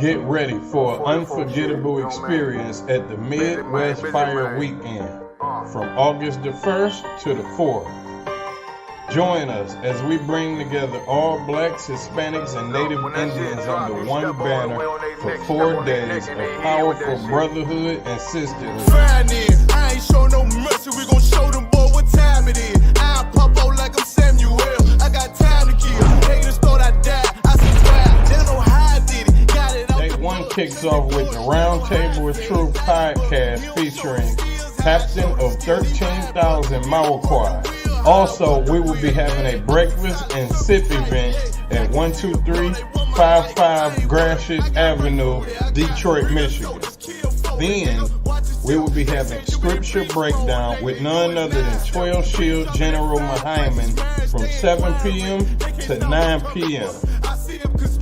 Get ready for an unforgettable experience at the Midwest Fire Weekend from August the 1st to the 4th. Join us as we bring together all blacks, Hispanics, and Native Indians under one banner for 4 days of powerful brotherhood and sisterhood. I ain't show no mercy, we gon' show them boy what time it is. I pop out like I'm Samuel, I got time to kill. Haters thought I died, I subscribed, they don't know how I did it. Got it out. Day 1 kicks off with the Round Table of Truth podcast featuring Captain of 13,000 Mauquai. Also, we will be having a breakfast and sip event at 12355 Gratiot Avenue, Detroit, Michigan. Then, we will be having scripture breakdown with none other than 12 Shield General Muhammad from 7 p.m. to 9 p.m.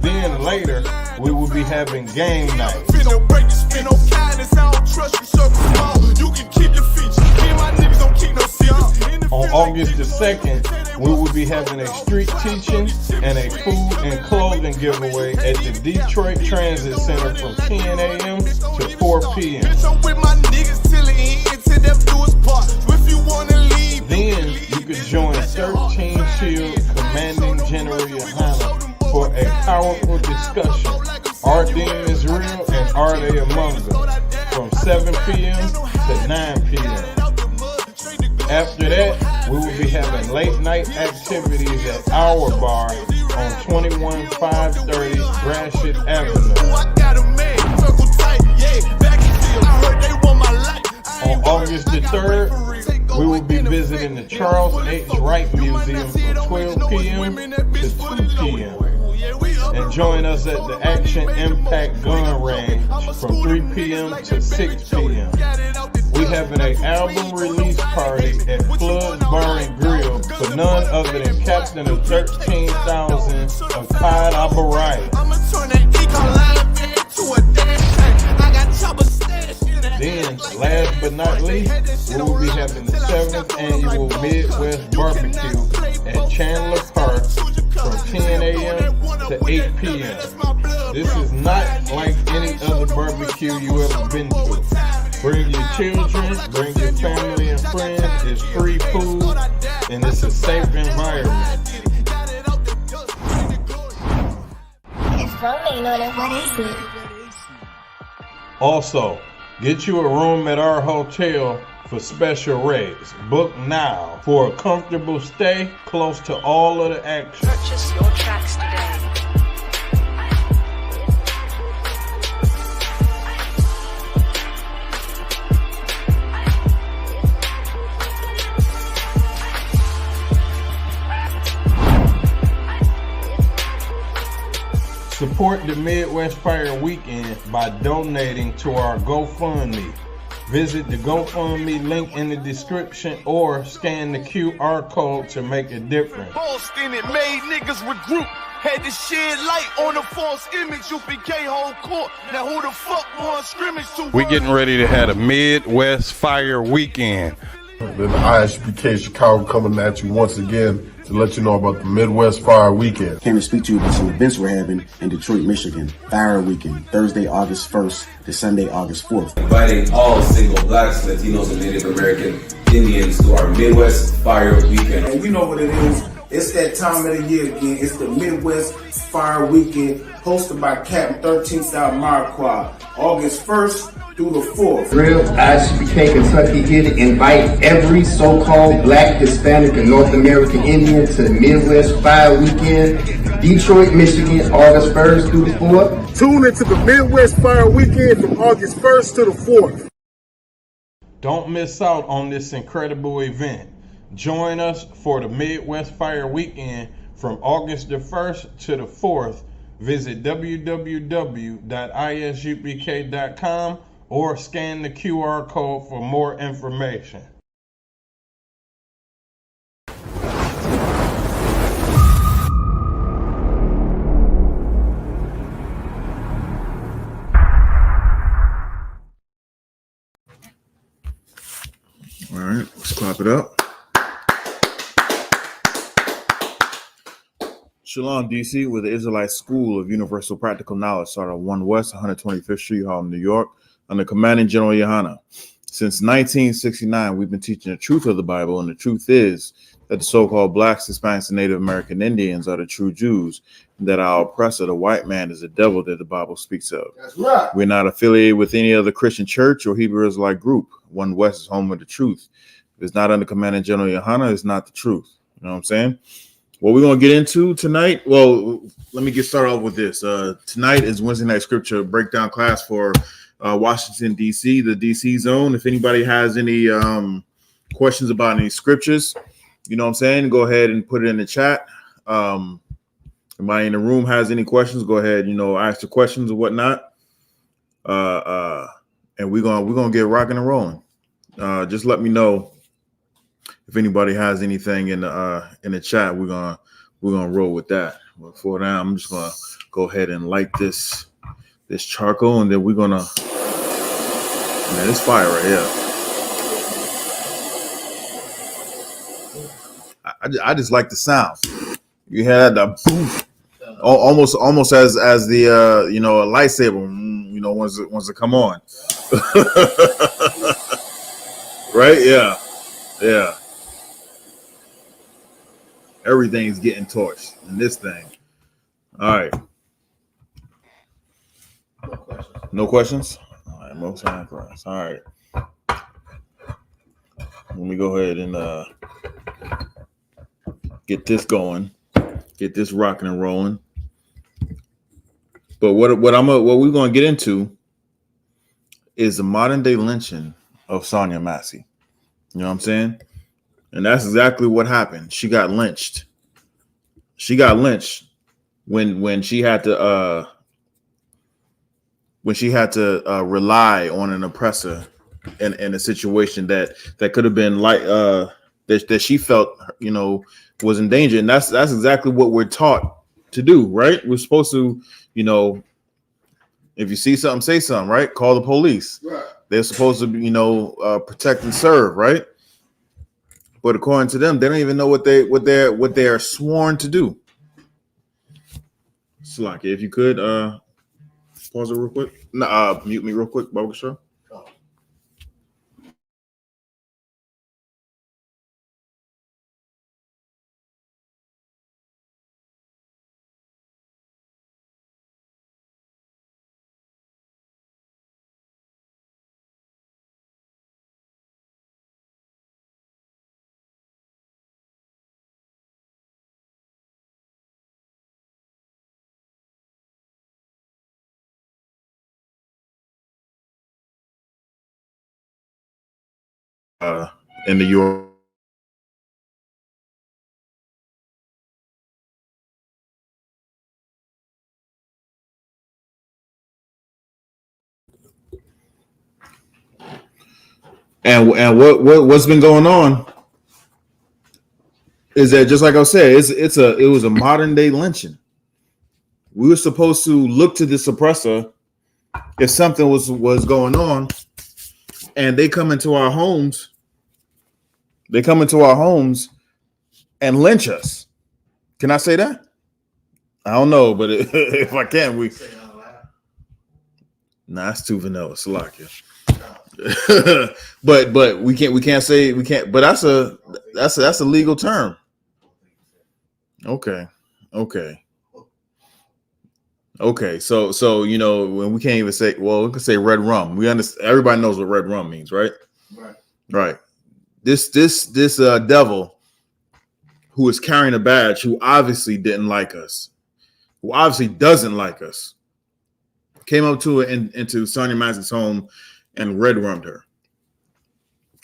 Then later, we will be having game night. On August the 2nd, we will be having a street teaching and a food and clothing giveaway at the Detroit Transit Center from 10 a.m. to 4 p.m. Then you can join 13 Shield Commanding General Yahanna for a powerful discussion. Are demons real and are they among us? From 7 p.m. to 9 p.m. After that, we will be having late night activities at our bar on 21530 Gratiot Avenue. On August the 3rd, we will be visiting the Charles H. Wright Museum from 12 p.m. to 2 p.m. And join us at the Action Impact Gun Range from 3 p.m. to 6 p.m. We having an album release party at Flood's Bar and Grill for none other than Captain of 13,000 of Cod Abarai. Then, last but not least, we will be having the 7th annual Midwest Barbecue at Chandler Park from 10 a.m. to 8 p.m. This is not like any other barbecue you ever been to. Bring your children, bring your family and friends. It's free food and it's a safe environment. Also, get you a room at our hotel for special rates. Book now for a comfortable stay close to all of the action. Purchase your tracks today. Support the Midwest Fire Weekend by donating to our GoFundMe. Visit the GoFundMe link in the description or scan the QR code to make a difference. Boston, it made niggas regroup. Had to shed light on the false image. I.S.U.P.K whole court. Now who the fuck won scrimmage to? We getting ready to have a Midwest Fire Weekend. Then I.S.U.P.K Chicago coming at you once again to let you know about the Midwest Fire Weekend. Came to speak to you about some events we're having in Detroit, Michigan. Fire Weekend, Thursday, August 1st to Sunday, August 4th. Inviting all single blacks, Latinos, and Native American Indians to our Midwest Fire Weekend. And you know what it is. It's that time of the year again. It's the Midwest Fire Weekend, hosted by Captain 13,000 Mauquai, August 1st through the 4th. Real I.S.U.P.K Kentucky here to invite every so-called black, Hispanic, and North American Indian to the Midwest Fire Weekend, Detroit, Michigan, August 1st through the 4th. Tune into the Midwest Fire Weekend from August 1st to the 4th. Don't miss out on this incredible event. Join us for the Midwest Fire Weekend from August the 1st to the 4th. Visit www.isupk.com or scan the QR code for more information. All right, let's clap it up. Shalom, DC, with the Israelite School of Universal Practical Knowledge, started on 1 West 125th Street, Harlem, New York, under Commanding General Yahanna. Since 1969, we've been teaching the truth of the Bible, and the truth is that the so-called blacks, Hispanics, and Native American Indians are the true Jews, and that our oppressor, the white man, is the devil that the Bible speaks of. That's right. We're not affiliated with any other Christian church or Hebrew Israelite group. 1 West is home of the truth. If it's not under Commanding General Yahanna, it's not the truth. You know what I'm saying? What we're going to get into tonight, well, let me get started off with this. Tonight is Wednesday night scripture breakdown class for Washington, D.C., the D.C. zone. If anybody has any questions about any scriptures, you know what I'm saying, go ahead and put it in the chat. Anybody in the room has any questions, go ahead, ask the questions or whatnot. And we're gonna get rocking and rolling. Just let me know if anybody has anything in the chat. We're gonna roll with that. But for now, I'm just gonna go ahead and light this charcoal, and then we're gonna, man, it's fire right here. I just like the sound. You had the boom, almost as the a lightsaber, once it come on. Right? Yeah. Everything's getting torched in this thing. All right. No questions? All right, most time class. All right. Let me go ahead and get this going, get this rocking and rolling. But what we're gonna get into is the modern day lynching of Sonia Massey. You know what I'm saying? And that's exactly what happened. She got lynched. She got lynched when she had to rely on an oppressor in a situation that could have been like that she felt was in danger. And that's exactly what we're taught to do, right? We're supposed to, if you see something, say something, right? Call the police. Right. They're supposed to protect and serve, right? But according to them, they don't even know what they are sworn to do. Slaki, if you could pause it real quick. Mute me real quick, Baba Show. In the York. And what's been going on is that, just like I said, it was a modern day lynching. We were supposed to look to this oppressor if something was going on, and they come into our homes. They come into our homes and lynch us. Can I say that? I don't know, but if I can, it's too vanilla, Salakia. but we can't say. But that's a legal term. Okay. So when we can't even say, well, we can say red rum. We understand. Everybody knows what red rum means, right? Right. This devil who is carrying a badge, who obviously didn't like us, who obviously doesn't like us, came up to her into Sonia Massey's home and red rummed her.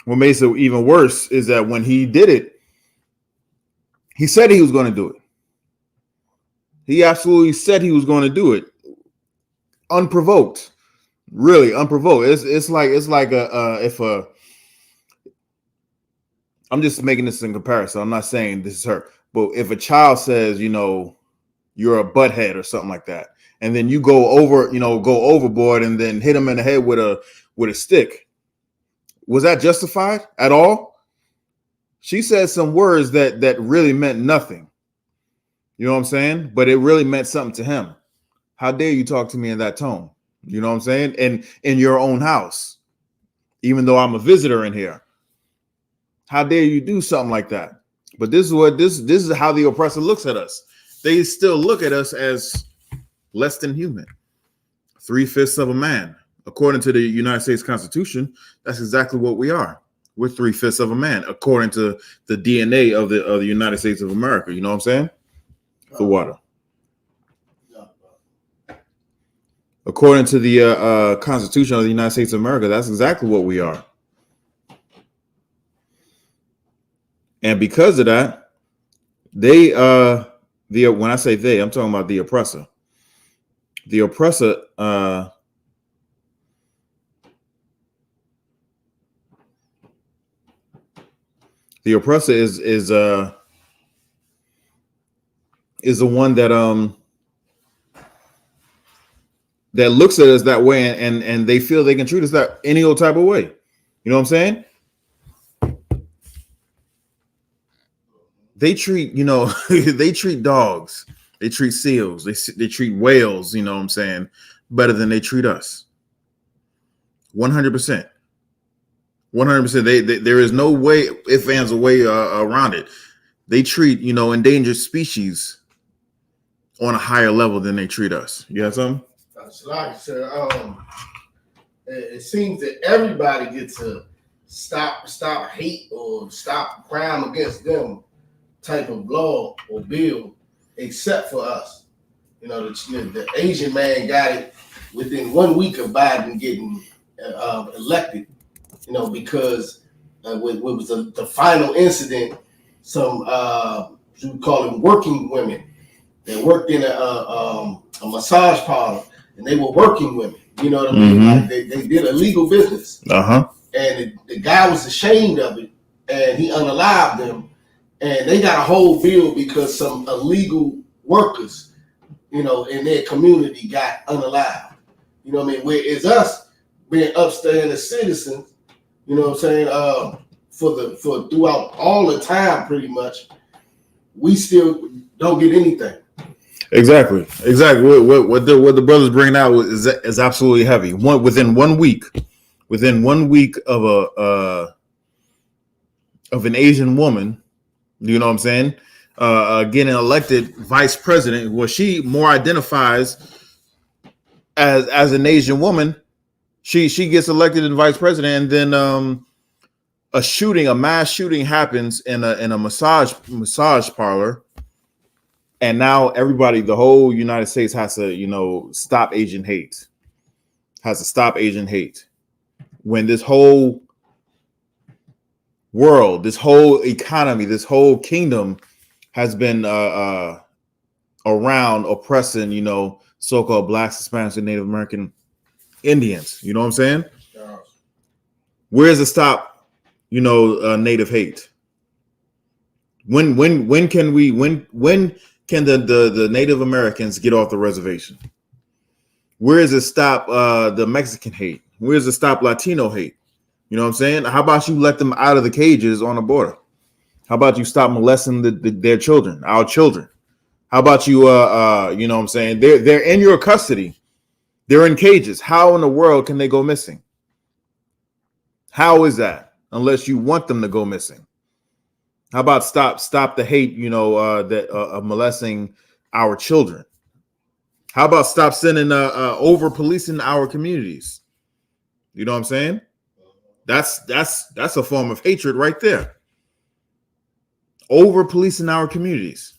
What makes it even worse is that when he did it, he said he was going to do it. He absolutely said he was going to do it, unprovoked, really unprovoked. It's like I'm just making this in comparison. I'm not saying this is her, but if a child says, you're a butthead or something like that, and then you go overboard and then hit him in the head with a stick, was that justified at all? She said some words that really meant nothing. You know what I'm saying? But it really meant something to him. How dare you talk to me in that tone? You know what I'm saying? And in your own house, even though I'm a visitor in here. How dare you do something like that? But this is how the oppressor looks at us. They still look at us as less than human. 3/5 of a man. According to the United States Constitution, that's exactly what we are. We're 3/5 of a man, according to the DNA of the United States of America. You know what I'm saying? The water. According to the Constitution of the United States of America, that's exactly what we are. And because of that, they when I say they, I'm talking about the oppressor. The oppressor is the one that that looks at us that way, and they feel they can treat us that any old type of way. You know what I'm saying? They treat, they treat dogs, they treat seals, they treat whales, you know what I'm saying, better than they treat us. 100%. 100%. There is no way, if ands a way around it. They treat, endangered species on a higher level than they treat us. You got something? Like, sir, it seems that everybody gets to stop hate or stop crime against them type of law or bill, except for us. The Asian man got it within 1 week of Biden getting elected. Because what was the final incident? Some we call them working women that worked in a massage parlor, and they were working women. You know what I mean? Like they did illegal business. And the guy was ashamed of it, and he unalived them. And they got a whole bill because some illegal workers, in their community got unalived. You know what I mean? Whereas us being upstanding citizens, you know what I'm saying, for throughout all the time, pretty much, we still don't get anything. Exactly. What the brothers bring out is absolutely heavy. Within 1 week of an Asian woman, you know what I'm saying, getting elected vice president, where she more identifies as an Asian woman, she gets elected in vice president, and then a mass shooting happens in a massage parlor. And now everybody, the whole United States has to, stop Asian hate. Has to stop Asian hate. When this whole world, this whole economy, this whole kingdom has been around oppressing, so-called Blacks, Hispanics, and Native American Indians. You know what I'm saying? Where's the stop, Native hate? When can the Native Americans get off the reservation? Where does it stop the Mexican hate? Where does it stop Latino hate? You know what I'm saying? How about you let them out of the cages on the border? How about you stop molesting their children, our children? How about you, you know what I'm saying? They're in your custody. They're in cages. How in the world can they go missing? How is that? Unless you want them to go missing. How about stop the hate, that of molesting our children? How about stop sending over policing our communities? You know what I'm saying? That's a form of hatred right there. Over policing our communities.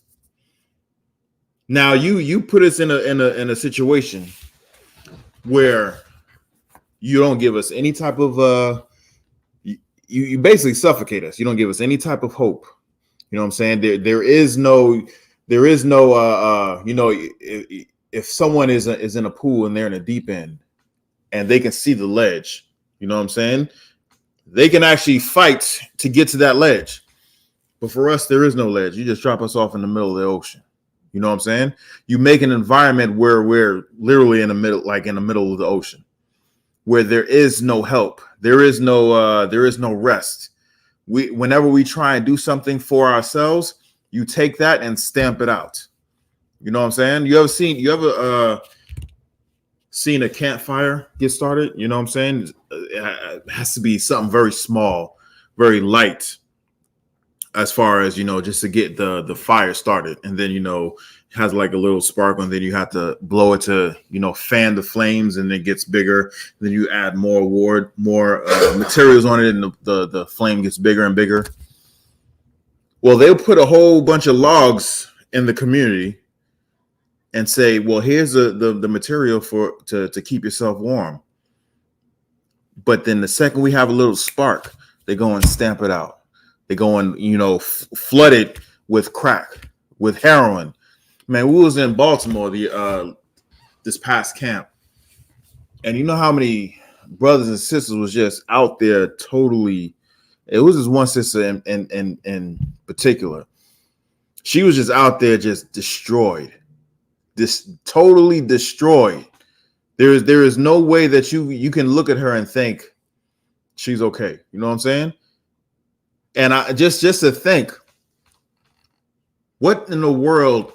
Now you put us in a situation where you don't give us any type of you basically suffocate us. You don't give us any type of hope. You know what I'm saying? There is no if someone is in a pool and they're in a deep end and they can see the ledge, you know what I'm saying? They can actually fight to get to that ledge. But for us, there is no ledge. You just drop us off in the middle of the ocean. You know what I'm saying? You make an environment where we're literally in the middle of the ocean, where there is no help. There is no rest. Whenever we try and do something for ourselves, you take that and stamp it out. You know what I'm saying? You ever seen a campfire get started? You know what I'm saying? It has to be something very small, very light, as far as, you know, just to get the fire started. And then, you know, it has like a little sparkle, and then you have to blow it to, you know, fan the flames, and it gets bigger. Then you add more materials on it, and the flame gets bigger and bigger. Well, they'll put a whole bunch of logs in the community and say, well, here's the material to keep yourself warm. But then the second we have a little spark, they go and stamp it out. They go and, you know, flood it with crack, with heroin. Man, we was in Baltimore this past camp, and you know how many brothers and sisters was just out there totally. It was this one sister in particular. She was just out there just destroyed. Totally destroyed. There is no way that you can look at her and think she's okay. You know what I'm saying? And I just to think, what in the world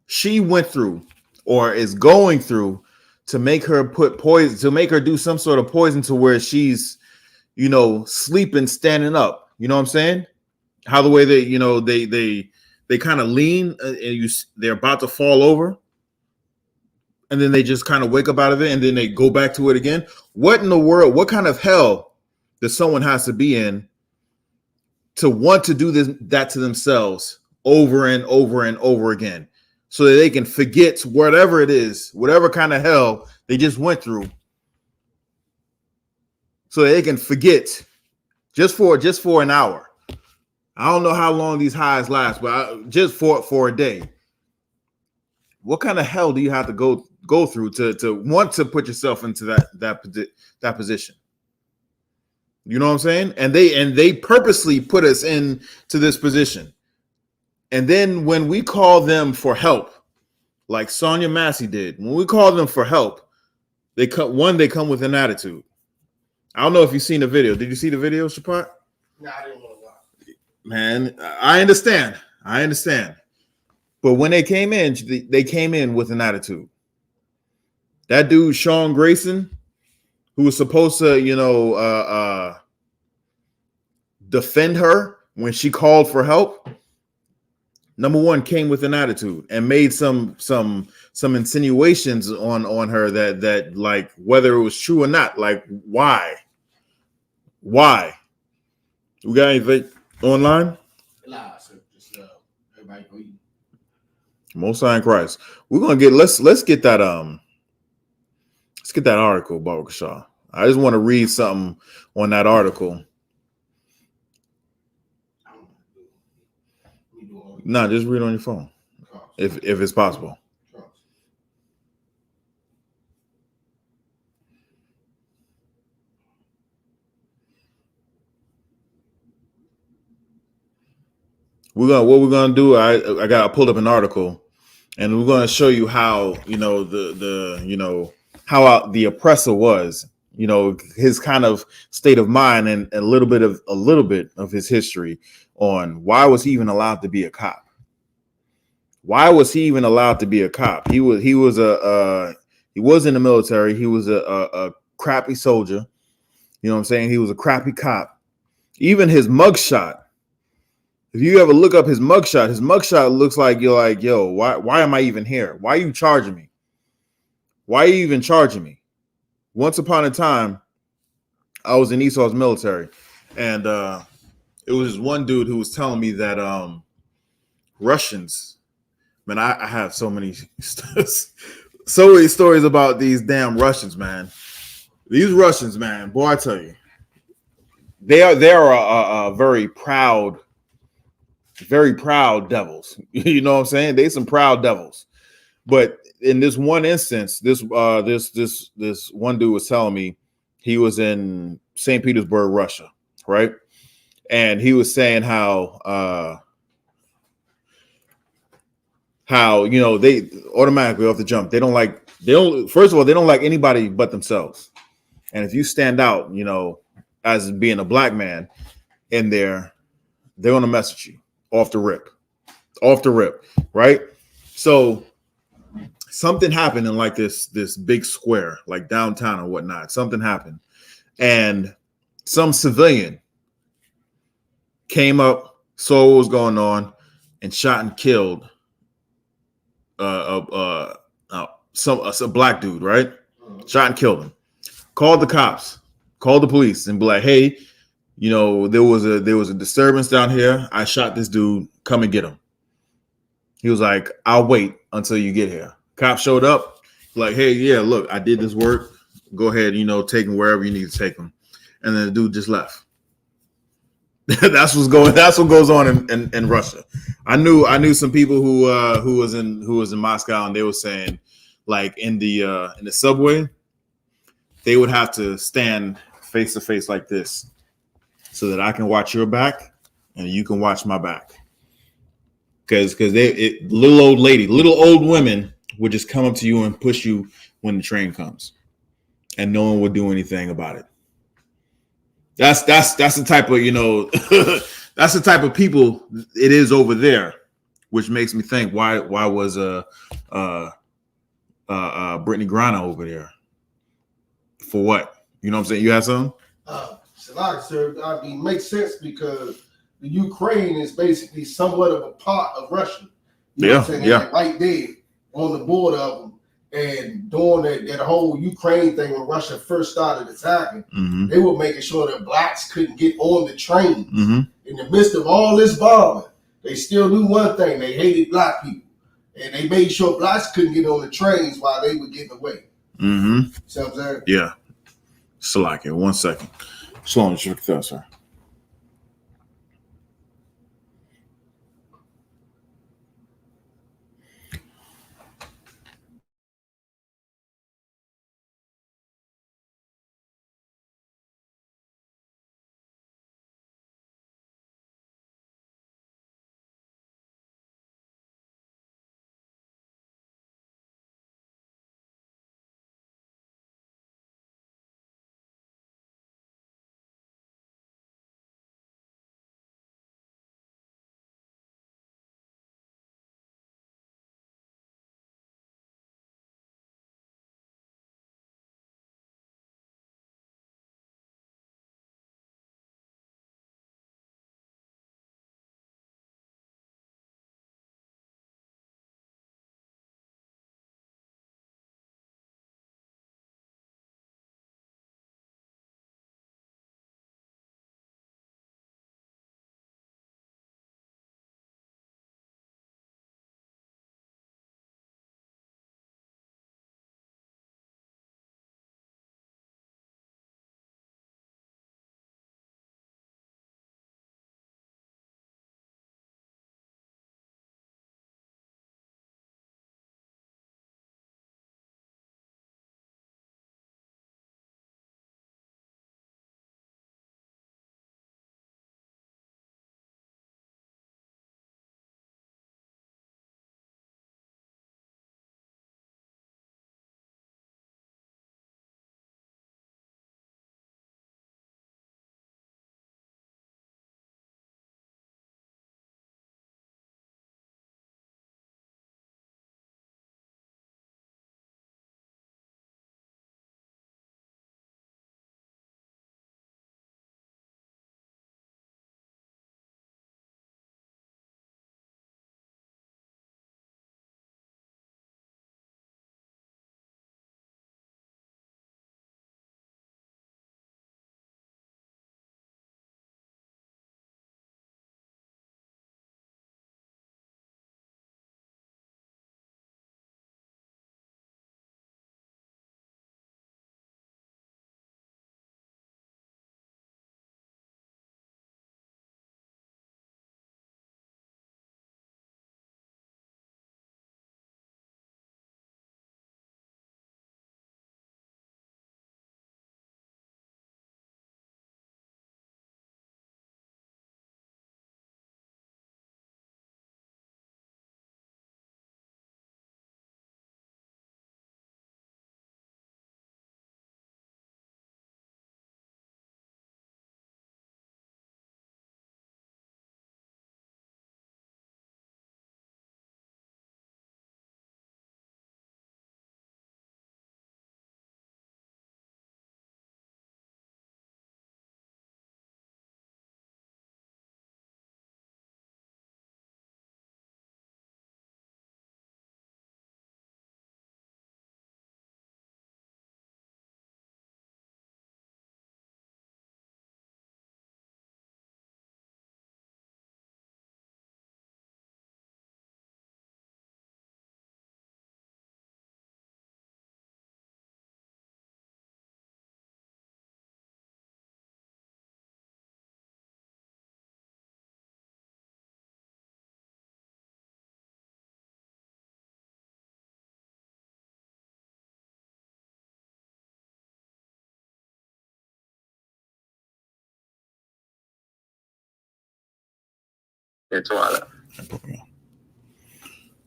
she went through or is going through to make her put poison, to make her do some sort of poison to where she's, you know, sleeping, standing up. You know what I'm saying? How the way they, you know, they kind of lean and they're about to fall over, and then they just kind of wake up out of it, and then they go back to it again. What in the world? What kind of hell does someone has to be in to want to do that to themselves over and over and over again, so that they can forget whatever it is, whatever kind of hell they just went through, so that they can forget just for an hour. I don't know how long these highs last, but just for a day. What kind of hell do you have to go through to want to put yourself into that position? You know what I'm saying? And they purposely put us into this position. And then when we call them for help, like Sonia Massey did, when we call them for help, they come with an attitude. I don't know if you've seen the video. Did you see the video, Shapat? No, I didn't want to watch. Man, I understand. But when they came in with an attitude. That dude, Sean Grayson, who was supposed to, you know, defend her when she called for help, number one, came with an attitude and made some insinuations on her that like, whether it was true or not, like, why? We got anything online? Everybody go eat. Most High in Christ. We're gonna get let's get that article, Baruch Shah. I just want to read something on that article. No, just read on your phone, if it's possible. What we're gonna do. I pulled up an article, and we're gonna show you how, you know, how the oppressor was, you know, his kind of state of mind, and a little bit of his history on why was he even allowed to be a cop. Why was he even allowed to be a cop? He was in the military. He was a crappy soldier. You know what I'm saying? He was a crappy cop. Even his mugshot. If you ever look up his mugshot looks like you're like, yo, why am I even here? Why are you charging me? Why are you even charging me? Once upon a time, I was in Esau's military, and it was one dude who was telling me that Russians, man, I have so many stories about these damn Russians, man. These Russians, man, boy, I tell you, they are a very proud devils. You know what I'm saying? They some proud devils. But in this one instance, this one dude was telling me he was in St. Petersburg, Russia, right? And he was saying how you know, they automatically off the jump, they don't like anybody but themselves. And if you stand out, you know, as being a black man in there, they're gonna mess with you off the rip. off the rip, right? So something happened in like this big square, like downtown or whatnot. Something happened, and some civilian came up, saw what was going on, and shot and killed a black dude, right? Shot and killed him. Called the cops, called the police, and be like, "Hey, you know, there was a disturbance down here. I shot this dude. Come and get him." He was like, "I'll wait until you get here." Cop showed up, like, "Hey, yeah, look, I did this work. Go ahead, you know, take him wherever you need to take him." And then the dude just left. That's what goes on in Russia. I knew some people who was in Moscow, and they were saying, like, in the subway, they would have to stand face to face like this so that I can watch your back and you can watch my back. Because little old women would just come up to you and push you when the train comes, and no one would do anything about it. That's the type of, you know, that's the type of people it is over there, which makes me think why was Brittany Griner over there for what? You know what I'm saying? You have something? Sir, I mean, makes sense because the Ukraine is basically somewhat of a part of Russia. You know what I'm saying? Yeah. They're right there on the border of them. And during that whole Ukraine thing, when Russia first started attacking, they were making sure that blacks couldn't get on the trains. In the midst of all this bombing, they still knew one thing: they hated black people, and they made sure blacks couldn't get on the trains while they were getting away. See what I'm saying? Yeah. Slack it. 1 second. Shalom, sir.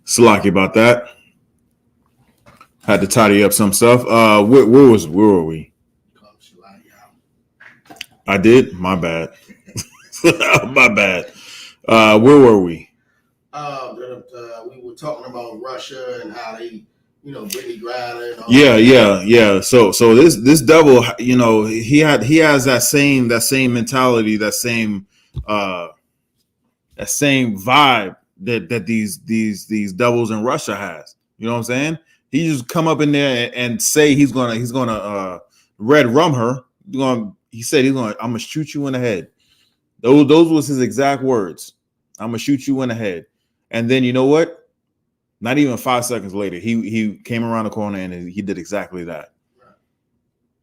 Salaki about that. Had to tidy up some stuff. Where were we? I did. My bad. My bad. Where were we? We were talking about Russia and how they, Brittany Griner and all Yeah. So this devil, he has that same mentality, that same vibe that these devils in Russia has. You know what I'm saying? He just come up in there and say he's gonna red rum her. He said I'm gonna shoot you in the head. Those was his exact words. I'm gonna shoot you in the head. And then you know what? Not even 5 seconds later, he came around the corner and he did exactly that.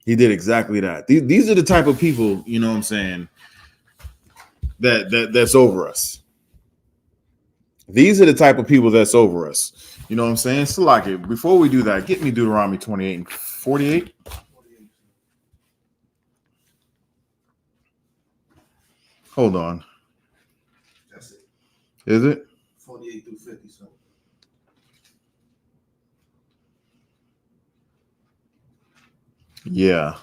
He did exactly that. These are the type of people, you know what I'm saying, that's over us. These are the type of people that's over us. You know what I'm saying? Salaki, before we do that, get me Deuteronomy 28 and 48. Hold on. That's it. Is it? 48 through 50. So. Yeah.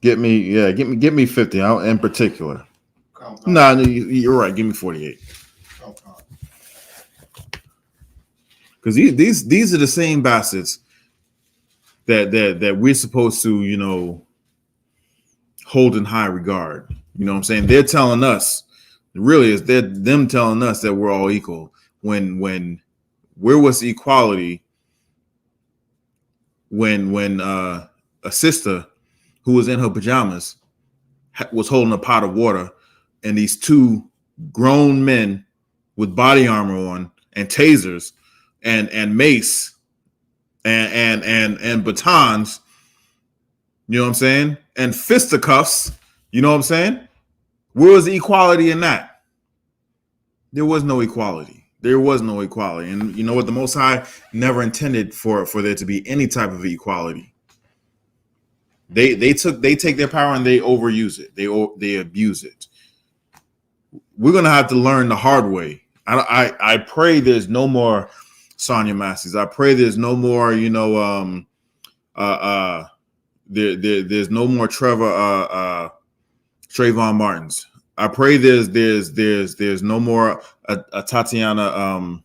Get me 50 in particular. No, you're right. Give me 48. Because these are the same bastards that we're supposed to, hold in high regard. You know what I'm saying? They're telling us, really, they're them telling us that we're all equal. When where was the equality when a sister who was in her pajamas was holding a pot of water, and these two grown men with body armor on and tasers and mace and batons, you know what I'm saying, and fisticuffs, you know what I'm saying? Where was the equality in that? There was no equality. There was no equality. And you know what? The Most High never intended for there to be any type of equality. They take their power and they overuse it. They abuse it. We're gonna have to learn the hard way. I pray there's no more Sonya Massey's. I pray there's no more, there's no more Trayvon Martins. I pray there's no more a Tatiana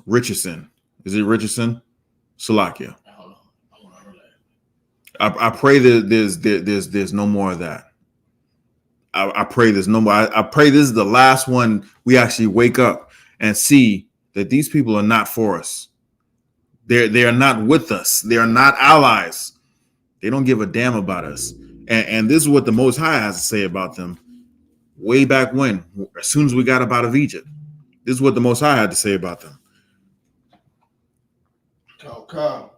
Richardson. Is it Richardson? Salakia. I pray that there's no more of that. I pray there's no more. I pray this is the last one we actually wake up and see that these people are not for us. They are not with us. They are not allies. They don't give a damn about us. And this is what the Most High has to say about them way back when, as soon as we got up out of Egypt. This is what the Most High had to say about them. Come.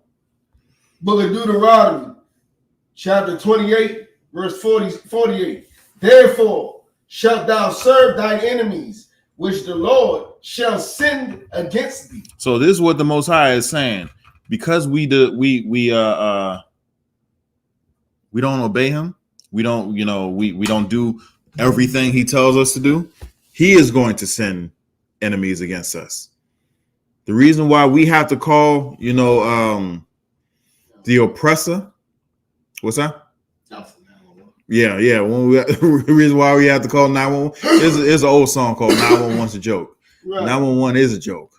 Book of Deuteronomy, chapter 28, verse 48. Therefore shalt thou serve thine enemies, which the Lord shall send against thee. So this is what the Most High is saying. Because we don't obey him, we don't do everything he tells us to do, he is going to send enemies against us. The reason why we have to call, the oppressor, what's that? Yeah. The reason why we have to call 911 is an old song called 911's a joke. Right. 911 is a joke.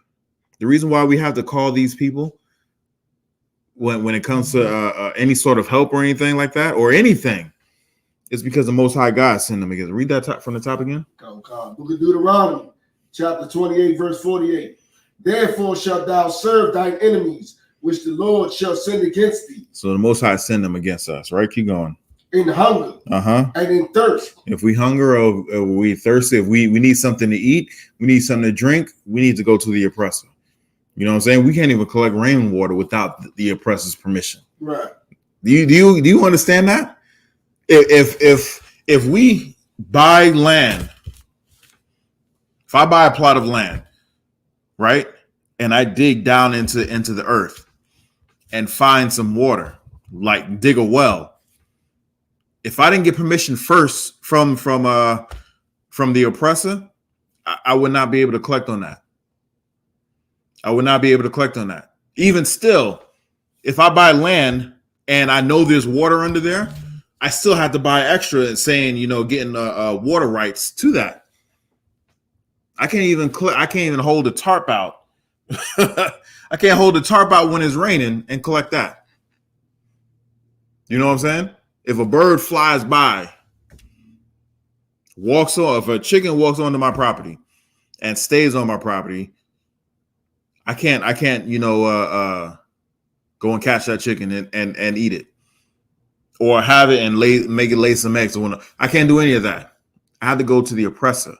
The reason why we have to call these people when it comes to any sort of help or anything like that, or anything, it's because the Most High God sent them again. Read that from the top again. Book of Deuteronomy, chapter 28, verse 48. Therefore shalt thou serve thine enemies, which the Lord shall send against thee. So the Most High send them against us, right? Keep going. In hunger, and in thirst. If we hunger or we thirsty, if we need something to eat, we need something to drink, we need to go to the oppressor. You know what I'm saying? We can't even collect rainwater without the oppressor's permission. Right. Do you understand that? If we buy land, if I buy a plot of land, right, and I dig down into the earth and find some water, like dig a well, if I didn't get permission first from from the oppressor, I would not be able to collect on that. I would not be able to collect on that. Even still, if I buy land and I know there's water under there, I still have to buy extra saying, getting water rights to that. I can't even hold the tarp out. I can't hold the tarp out when it's raining and collect that. You know what I'm saying? If a bird flies by, if a chicken walks onto my property and stays on my property, I can't, go and catch that chicken and eat it, or have it and make it lay some eggs. I can't do any of that. I have to go to the oppressor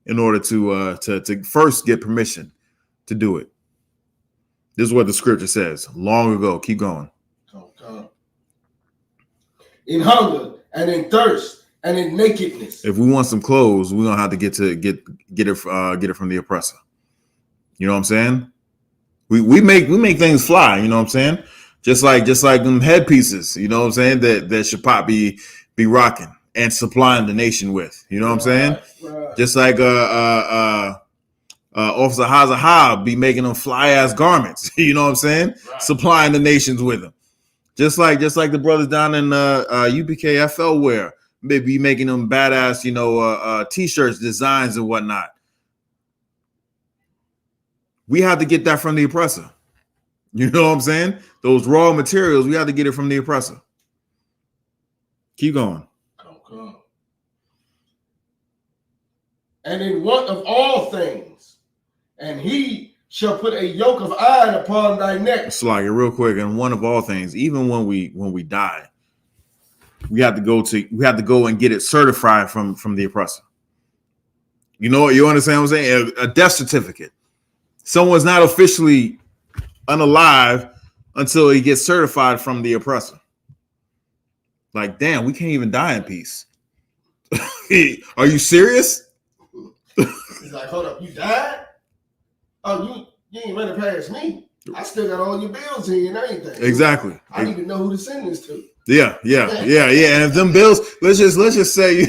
in order to first get permission to do it. This is what the scripture says long ago. Keep going. In hunger and in thirst and in nakedness. If we want some clothes, we're gonna have to get it from the oppressor. You know what I'm saying? We make things fly. You know what I'm saying? Just like them headpieces. You know what I'm saying? That SHALAM be rocking and supplying the nation with. You know what I'm saying? Right. Just like Officer Hazaha be making them fly ass garments. You know what I'm saying? Right. Supplying the nations with them. Just like the brothers down in UPK FL wear, they be making them badass, t-shirts, designs and whatnot. We have to get that from the oppressor. You know what I'm saying? Those raw materials, we have to get it from the oppressor. Keep going. Okay. And in want of all things, and he shall put a yoke of iron upon thy neck. Slide it real quick. And one of all things, even when we die, we have to go and get it certified from the oppressor. You understand what I'm saying? A death certificate. Someone's not officially unalive until he gets certified from the oppressor. Like, damn, we can't even die in peace. Are you serious? He's like, hold up, you died? Oh, you ain't ready to pass me. I still got all your bills here and everything. Exactly. I need to know who to send this to. Yeah. And if them bills, let's just say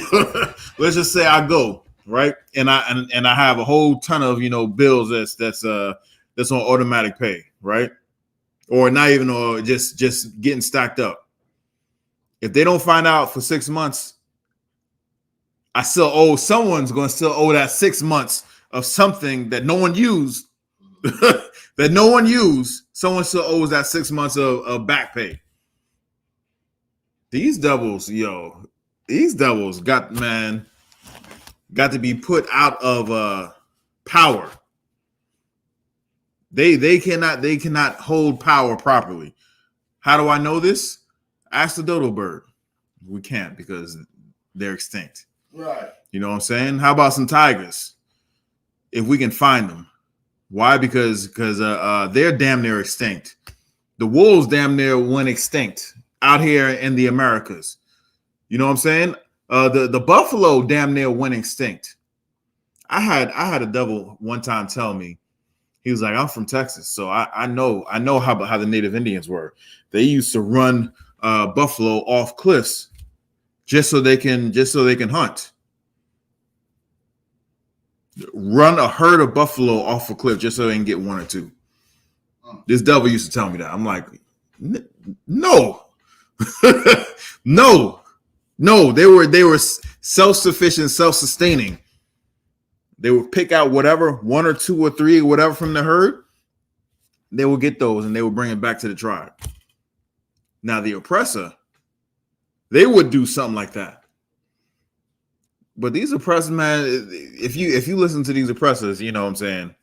I go, right? And I have a whole ton of bills that's on automatic pay, right? Or not even, or just getting stacked up. If they don't find out for 6 months, I still owe, someone's going to still owe that 6 months of something that no one used. Someone still owes that 6 months of back pay. These devils got to be put out of power. They cannot hold power properly. How do I know this? Ask the dodo bird. We can't because they're extinct. Right. You know what I'm saying? How about some tigers? If we can find them. Why? Because they're damn near extinct. The wolves damn near went extinct out here in the Americas. You know what I'm saying? The buffalo damn near went extinct. I had a devil one time tell me, he was like, I'm from Texas, so I know how the Native Indians were. They used to run buffalo off cliffs just so they can hunt. Run a herd of buffalo off a cliff just so they can get one or two. This devil used to tell me that. I'm like, no, no. They were self-sufficient, self-sustaining. They would pick out whatever, one or two or three, whatever from the herd. They would get those and they would bring it back to the tribe. Now the oppressor, they would do something like that. But these oppressors, man, if you listen to these oppressors, you know what I'm saying?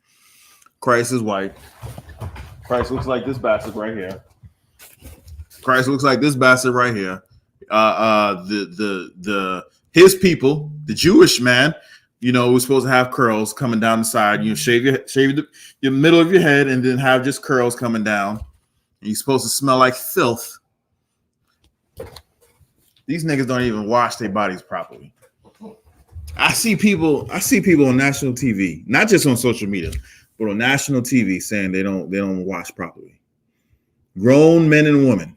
Christ is white. Christ looks like this bastard right here. His people, the Jewish man, was supposed to have curls coming down the side. Shave your middle of your head and then have just curls coming down. And you're supposed to smell like filth. These niggas don't even wash their bodies properly. I see people on national TV, not just on social media, but on national TV saying they don't wash properly. Grown men and women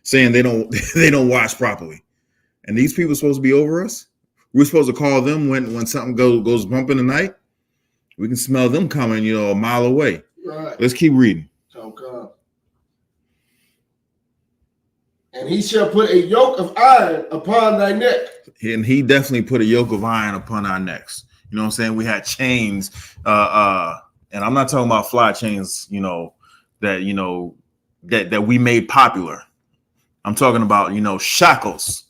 saying they don't wash properly. And these people are supposed to be over us? We're supposed to call them when something goes bump in the night. We can smell them coming, a mile away. Right. Let's keep reading. Okay. And he shall put a yoke of iron upon thy neck. And he definitely put a yoke of iron upon our necks. You know what I'm saying? We had chains, and I'm not talking about fly chains, that we made popular. I'm talking about, shackles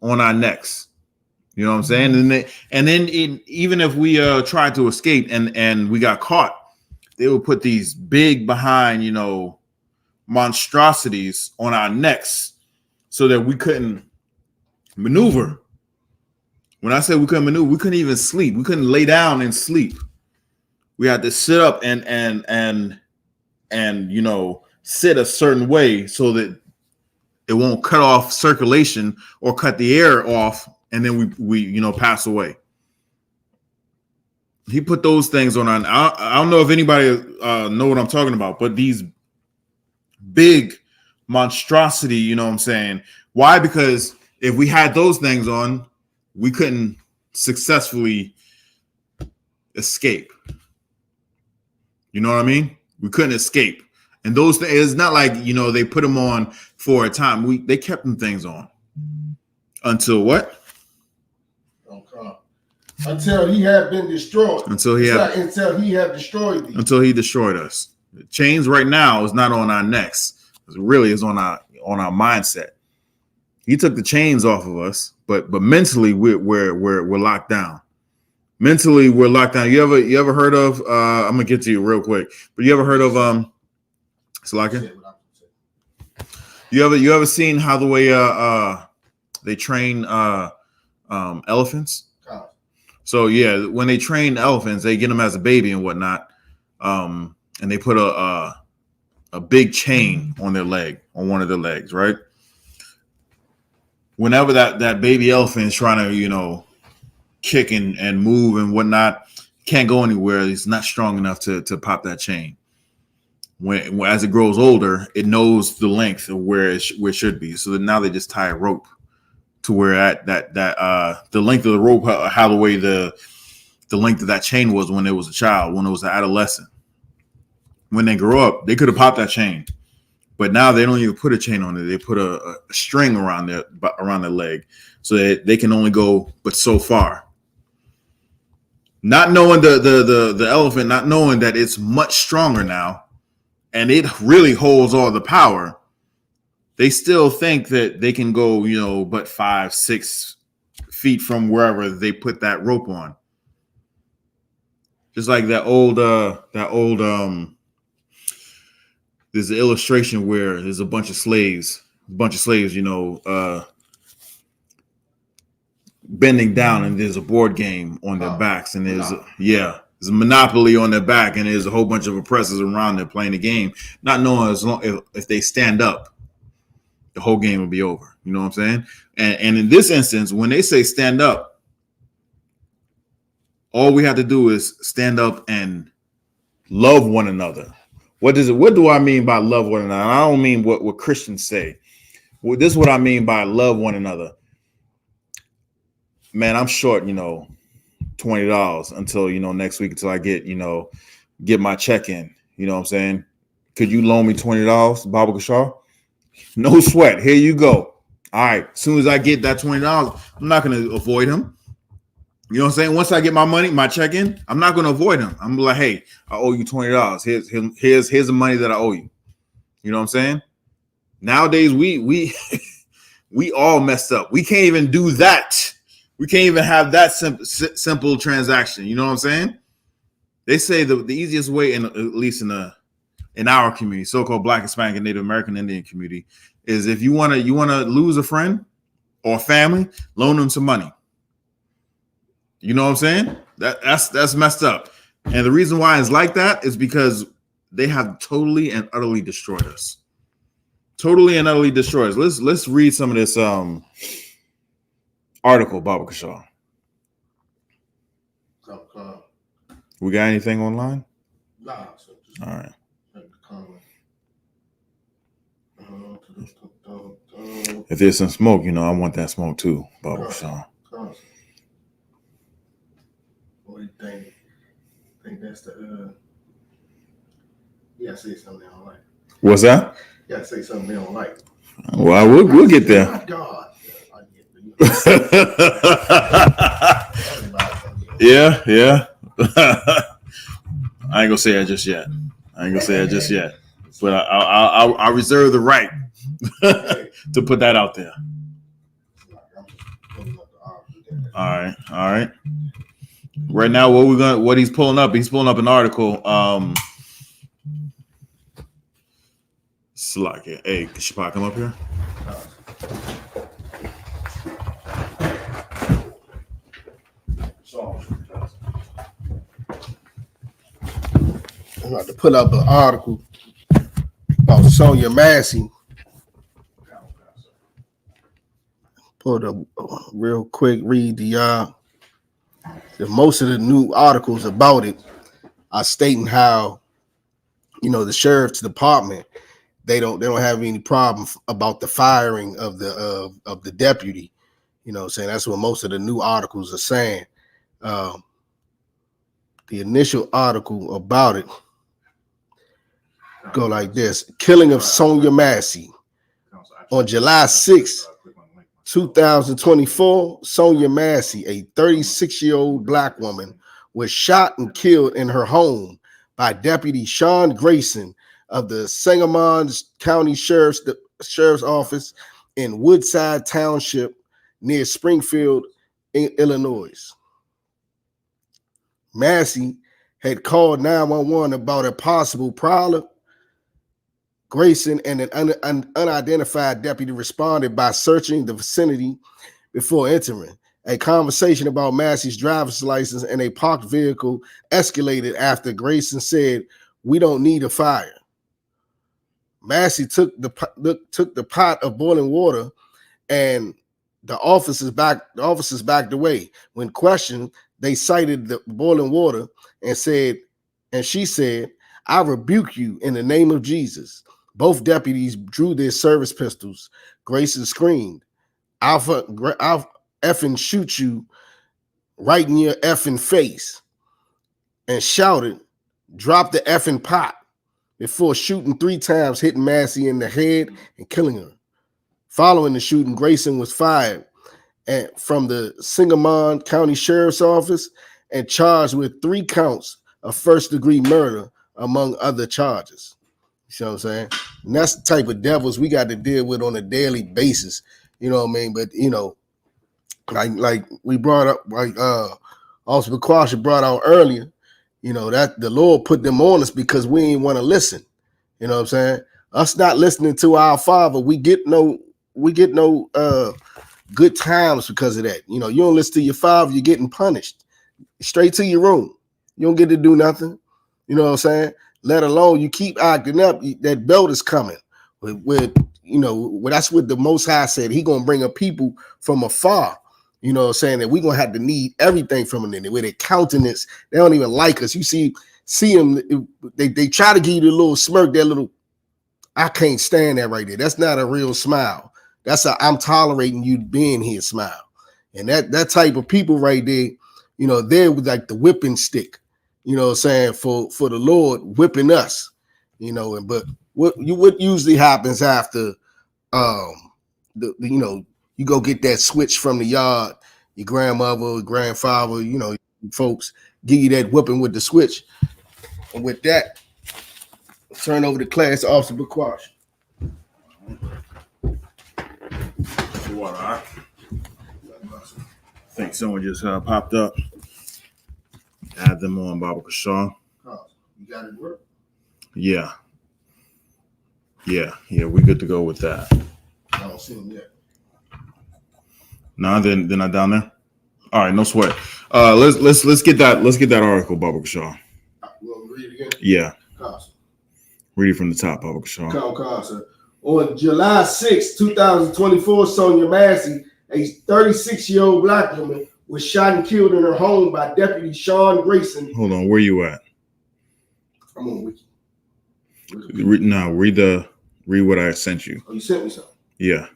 on our necks. You know what I'm saying? And then even if we tried to escape and we got caught, they would put these big behind, monstrosities on our necks so that we couldn't maneuver. When I say we couldn't maneuver, we couldn't even sleep. We couldn't lay down and sleep. We had to sit up and sit a certain way so that it won't cut off circulation or cut the air off, and then we pass away. He put those things on. I don't know if anybody know what I'm talking about, but these big monstrosity, you know what I'm saying? Why? Because if we had those things on, we couldn't successfully escape. You know what I mean? We couldn't escape. And those things, it's not like, they put them on for a time. They kept them things on. Until what? Okay. Until he had been destroyed. Until he had destroyed thee. Until he destroyed us. The chains right now is not on our necks. It really is on our mindset. He took the chains off of us, but mentally we're locked down. Mentally we're locked down. You ever heard of I'm gonna get to you real quick, but you ever heard of Salaka? You ever seen how the way they train elephants? So yeah, when they train elephants, they get them as a baby and whatnot, and they put a big chain on their leg, on one of their legs, right? Whenever that baby elephant is trying to kick and move and whatnot, can't go anywhere. It's not strong enough to pop that chain. When as it grows older, it knows the length of where it should be. So now they just tie a rope to where the length of the rope, how the way the length of that chain was when it was a child, when it was an adolescent. When they grow up, they could have popped that chain, but now they don't even put a chain on it. They put a string around their leg so that they can only go but so far. Not knowing the elephant, not knowing that it's much stronger now, and it really holds all the power. They still think that they can go, but 5-6 feet from wherever they put that rope on. Just like that old there's an illustration where there's a bunch of slaves, bending down, and there's a board game on their backs, and there's a Monopoly on their back, and there's a whole bunch of oppressors around there playing the game, not knowing if they stand up, the whole game will be over. You know what I'm saying? And in this instance, when they say stand up, all we have to do is stand up and love one another. What do I mean by love one another? I don't mean what Christians say. This is what I mean by love one another. Man, I'm short, $20 until, next week, until I get my check in. You know what I'm saying? Could you loan me $20, Baba Kashar? No sweat. Here you go. All right. As soon as I get that $20, I'm not going to avoid him. You know what I'm saying? Once I get my money, my check in, I'm not going to avoid him. I'm like, hey, I owe you $20. Here's the money that I owe you. You know what I'm saying? Nowadays, we all messed up. We can't even do that. We can't even have that simple transaction. You know what I'm saying? They say the easiest way, at least in our community, so-called Black, Hispanic, and Native American Indian community, is if you wanna lose a friend or family, loan them some money. You know what I'm saying? That's messed up. And the reason why it's like that is because they have totally and utterly destroyed us. Totally and utterly destroyed us. Let's read some of this article, Baba Kashar. We got anything online? Nah. All right. If there's some smoke, you know, I want that smoke too, Bubba Sean. What do you think? I think that's the say something they don't like. What's that? You gotta say something they don't like. Well, we'll get there. Oh my God. Yeah. I ain't gonna say that just yet. But I reserve the right to put that out there. All right. Right now, what he's pulling up? He's pulling up an article. Slack it. Hey, Shapak, come up here. I'm about to put up an article about Sonia Massey. Pull it up real quick. Read the most of the new articles about it are stating how, you know, the sheriff's department, they don't have any problem about the firing of the deputy. You know what I'm saying? That's what most of the new articles are saying. The initial article about it go like this: killing of Sonia Massey. On July 6, 2024, Sonia Massey, a 36-year-old black woman, was shot and killed in her home by Deputy Sean Grayson of the Sangamon County Sheriff's Office in Woodside Township near Springfield, Illinois. Massey had called 911 about a possible prowler. Grayson and an unidentified deputy responded by searching the vicinity before entering. A conversation about Massey's driver's license and a parked vehicle escalated after Grayson said, "We don't need a fire." Massey took the pot of boiling water, and the officers backed away. When questioned, they cited the boiling water and she said, "I rebuke you in the name of Jesus." Both deputies drew their service pistols. Grayson screamed, I'll effing shoot you right in your effing face," and shouted, "Drop the effing pot," before shooting 3 times, hitting Massey in the head and killing her. Following the shooting, Grayson was fired from the Sangamon County Sheriff's Office and charged with 3 counts of first-degree murder, among other charges. You know what I'm saying? And that's the type of devils we got to deal with on a daily basis. You know what I mean? But, you know, like we brought up, like I.S.U.P.K brought out earlier, you know, that the Lord put them on us because we ain't want to listen. You know what I'm saying? Us not listening to our Father, we get no good times because of that. You know, you don't listen to your Father, you're getting punished. Straight to your room. You don't get to do nothing. You know what I'm saying? Let alone you keep acting up, that belt is coming. With you know, that's what the Most High said. He gonna bring a people from afar. You know what I'm saying? That we gonna have to need everything from them. With their countenance, they don't even like us. You see them, they try to give you the little smirk, that little, I can't stand that right there. That's not a real smile. That's a I'm tolerating you being here smile. And that type of people right there, you know, they're like the whipping stick. You know what I'm saying, for the Lord whipping us, you know, and but what usually happens after you know, you go get that switch from the yard, your grandmother, grandfather, you know, folks give you that whipping with the switch. And with that, turn over to class, Officer Bakwash. Water, all right? I think someone just popped up. Add them on, Baba Kashaw. Oh, you got it work? Yeah, we're good to go with that. I don't see them yet. No, they're not down there. All right, no sweat. Let's get that article, Baba Kashaw. You want me to read it again? Yeah. Awesome. Read it from the top, Baba Kashaw. On July 6, 2024, Sonia Massey, a 36-year-old black woman, was shot and killed in her home by Deputy Sean Grayson. Hold on, where you at? I'm on Wiki. Read what I sent you. Oh, you sent me something? Yeah.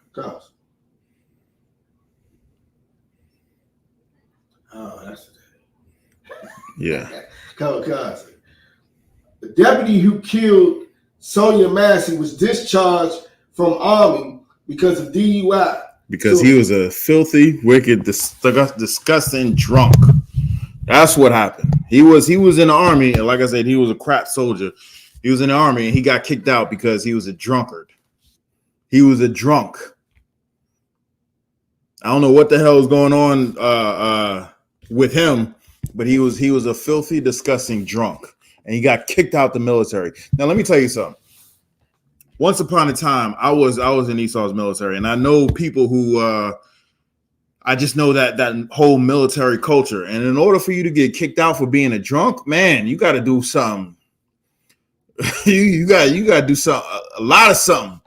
Oh, that's Yeah. kamikaze. The deputy who killed Sonia Massey was discharged from Army because of DUI. Because he was a filthy, wicked, disgusting drunk. That's what happened. He was in the Army, and like I said, he was a crap soldier. He was in the Army, and he got kicked out because he was a drunkard. He was a drunk. I don't know what the hell is going on with him, but he was a filthy, disgusting drunk, and he got kicked out the military. Now, let me tell you something. Once upon a time, I was in Esau's military, and I know people who I just know that whole military culture. And in order for you to get kicked out for being a drunk, man, you got to do something. you got to do something, a lot of something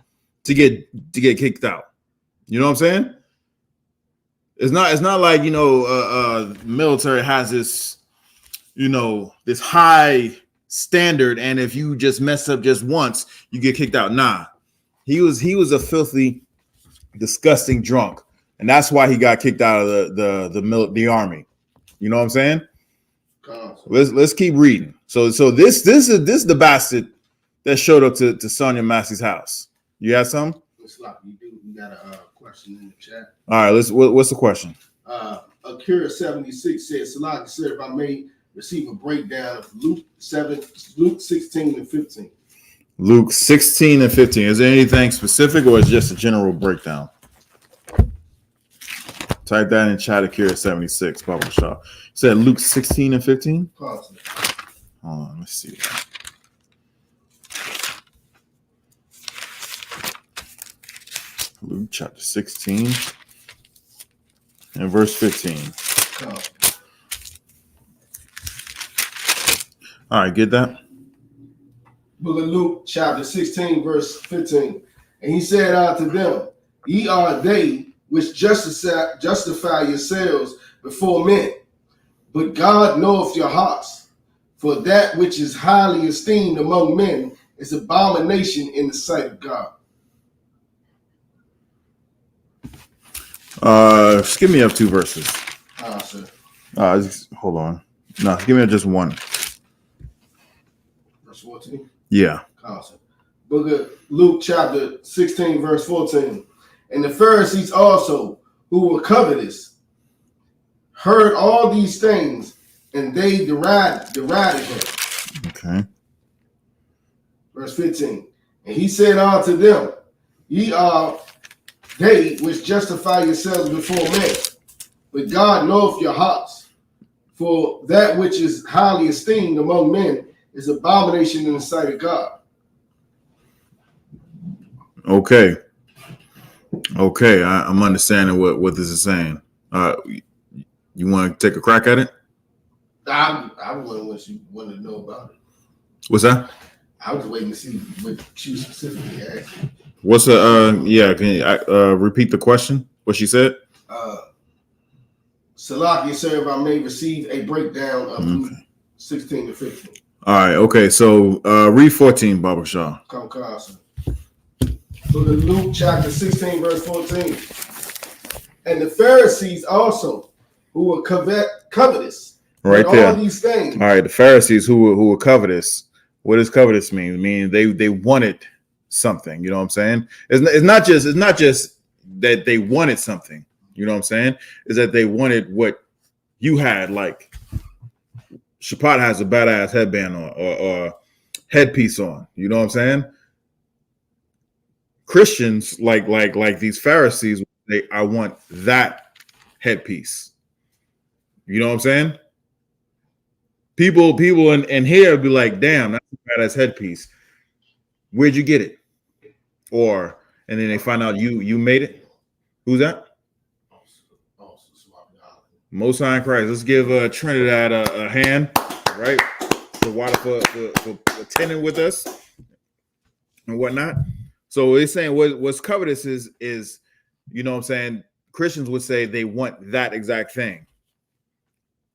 to get kicked out. You know what I'm saying? It's not like, military has this, this high standard, and if you just mess up just once, you get kicked out. Nah, he was a filthy, disgusting drunk, and that's why he got kicked out of the Army. You know what I'm saying? Let's keep reading. So this is the bastard that showed up to Sonia Massey's house. You have something? You got a question in the chat. All right, what's the question? Akira 76 says, Salaki, sir, if I may receive a breakdown of Luke 16 and 15. Luke 16 and 15. Is there anything specific, or is it just a general breakdown? Type that in chat, Akira 76, Papa Shaw. Said Luke 16 and 15? Hold on, let's see. Luke chapter 16 and verse 15. All right, get that? Book of Luke chapter 16 verse 15. And he said unto them, ye are they which justify yourselves before men, but God knoweth your hearts. For that which is highly esteemed among men is abomination in the sight of God. Just give me up 2 verses. Sir. Hold on. No, give me just 1. Verse 14? Yeah. Book of Luke chapter 16 verse 14. And the Pharisees also, who were covetous, heard all these things, and they derided him. Okay. Verse 15. And he said unto them, ye are they which justify yourselves before men, but God knoweth your hearts. For that which is highly esteemed among men is abomination in the sight of God. Okay. I'm understanding what this is saying. You want to take a crack at it? I want you want to know about it. What's that? I was waiting to see what you specifically asked. What's can you repeat the question? What she said? Salaki, sir, if I may receive a breakdown of Luke 16 to 15. All right, okay. So read 14, Baba Shaw. Come, sir. So the Luke chapter 16, verse 14. And the Pharisees also, who were covetous, right there. All these things. All right, the Pharisees who were covetous. What does covetous mean? Meaning they wanted something. You know what I'm saying? It's not just that they wanted something. You know what I'm saying? Is that they wanted what you had. Like Shapat has a badass headband on or headpiece on. You know what I'm saying? Christians like these Pharisees, I want that headpiece. You know what I'm saying? People in here be like, damn, that's a badass headpiece. Where'd you get it? And then they find out you made it. Who's that? Most High in Christ. Let's give Trinidad a hand, right? For attending with us and whatnot. So it's saying what's covetous is, you know what I'm saying? Christians would say they want that exact thing.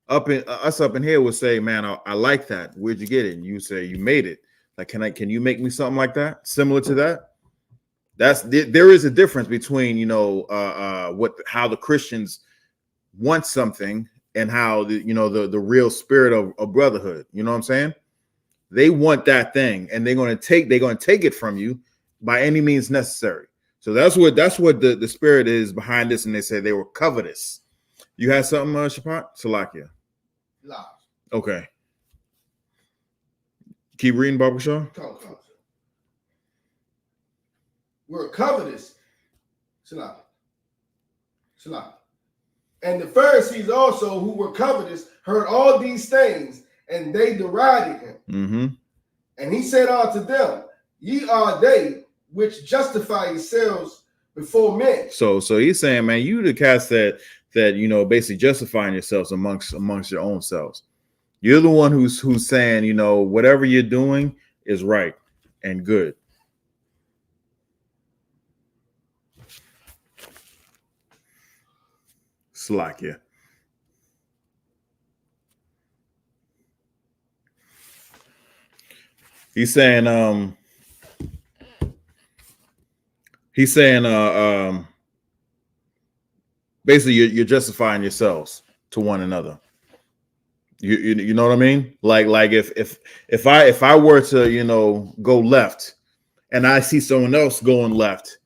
Us up in here would say, man, I like that. Where'd you get it? And you say you made it. Like, can you make me something like that? Similar to that? There is a difference between, how the Christians want something and how the real spirit of brotherhood. You know what I'm saying? They want that thing, and they're gonna take it from you by any means necessary. So that's what the spirit is behind this. And they say they were covetous. You had something, Shapat? Salakia. Lies. Okay. Keep reading, Baba Shaw. Come. We're covetous. Salah. And the Pharisees also, who were covetous, heard all these things, and they derided him. Mm-hmm. And he said unto them, ye are they which justify yourselves before men. So he's saying, man, you the cast that basically justifying yourselves amongst your own selves. You're the one who's saying, whatever you're doing is right and good. Slakia. He's saying basically you're justifying yourselves to one another. You know what I mean? Like if I were to go left and I see someone else going left,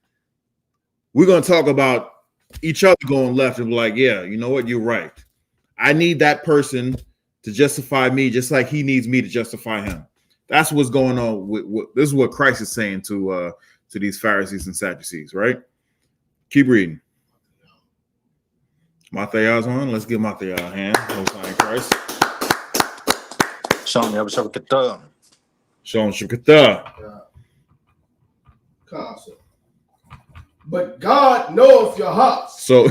we're gonna talk about each other going left and be like, yeah, you know what, you're right. I need that person to justify me just like he needs me to justify him. That's what's going on this is what Christ is saying to these Pharisees and Sadducees, right? Keep reading. Matthias on. Let's give Matthias a hand. Christ. Shalom, I.S.U.P.K. Shalom, Shukata. But God knoweth your hearts. So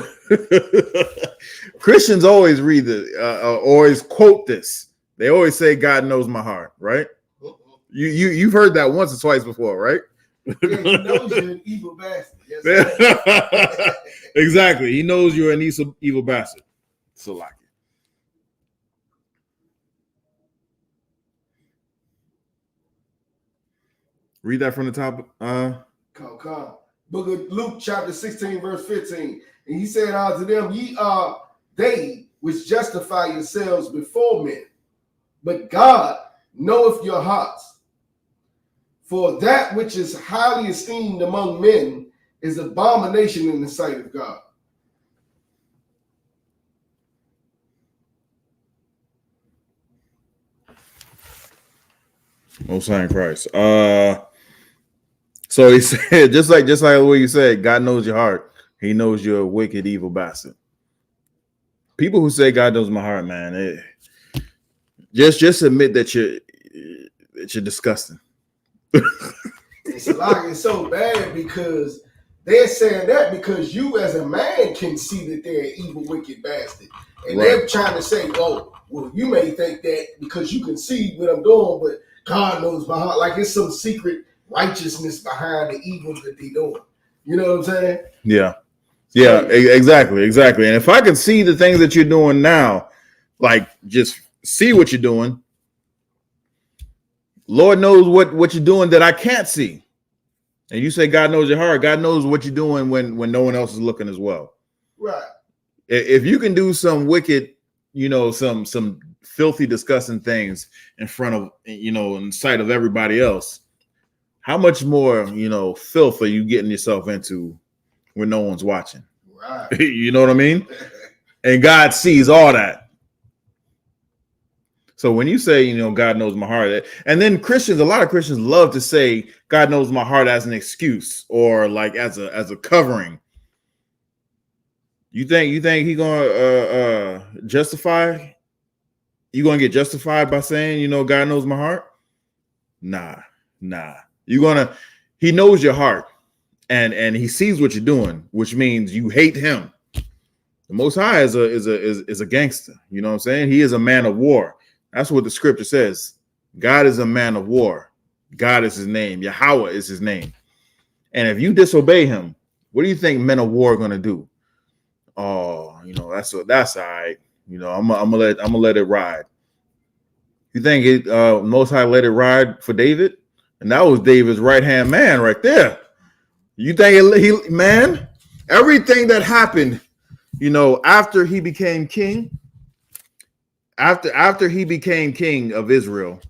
Christians always read always quote this. They always say, God knows my heart, right? You've heard that once or twice before, right? Yeah, he knows you're an evil bastard. Yes, exactly. He knows you're an evil bastard. So like it. Read that from the top. Come. Book of Luke, chapter 16, verse 15. And he said unto them, ye are they which justify yourselves before men, but God knoweth your hearts. For that which is highly esteemed among men is abomination in the sight of God. Most High in Christ. So he said, just like the way you said, God knows your heart. He knows you're a wicked, evil bastard. People who say God knows my heart, man, just admit that you're disgusting. It's so bad because they're saying that because you as a man can see that they're an evil, wicked bastard. And right. They're trying to say, well, you may think that because you can see what I'm doing, but God knows my heart. Like it's some secret righteousness behind the evil that they're doing. You know what I'm saying? Yeah. Yeah, exactly. And if I can see the things that you're doing now, like just see what you're doing, Lord knows what you're doing that I can't see. And you say God knows your heart. God knows what you're doing when no one else is looking as well. Right. If you can do some wicked, some filthy, disgusting things in front of, in sight of everybody else, how much more, filth are you getting yourself into when no one's watching? Right. You know what I mean? And God sees all that. So when you say, God knows my heart, and then a lot of Christians love to say God knows my heart as an excuse or like as a covering. You think he gonna justify? You gonna get justified by saying, God knows my heart? Nah. He knows your heart, and he sees what you're doing, which means you hate him. The Most High is a gangster. You know what I'm saying? He is a man of war. That's what the scripture says. God is a man of war. God is his name. Yahweh is his name. And if you disobey him, what do you think men of war are gonna do? Oh, that's all right. I'm gonna let it ride. You think Most High let it ride for David? And that was David's right-hand man right there. You think everything that happened, after he became king, After he became king of Israel,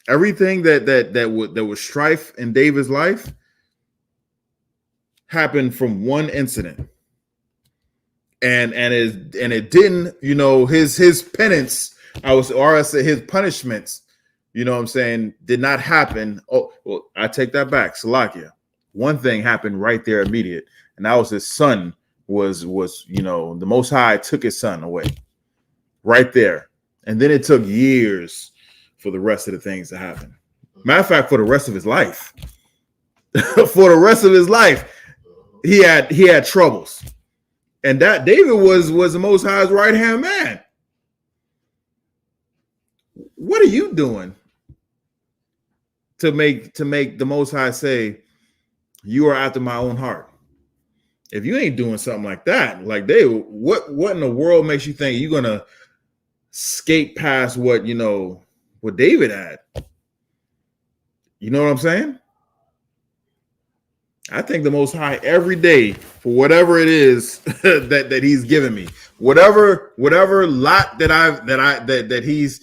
everything that was strife in David's life happened from one incident. And it didn't, his penance, I say his punishments, what I'm saying, did not happen. Oh, well, I take that back. Salakia. One thing happened right there immediate, and that was his son was the Most High took his son away right there. And then it took years for the rest of the things to happen. Matter of fact, for the rest of his life. For the rest of his life, he had troubles. And that David was the Most High's right-hand man. What are you doing to make the Most High say, you are after my own heart? If you ain't doing something like that, like David, what in the world makes you think you're gonna skate past what David had? You know what I'm saying? I thank the Most High every day for whatever it is that He's given me, whatever lot that He's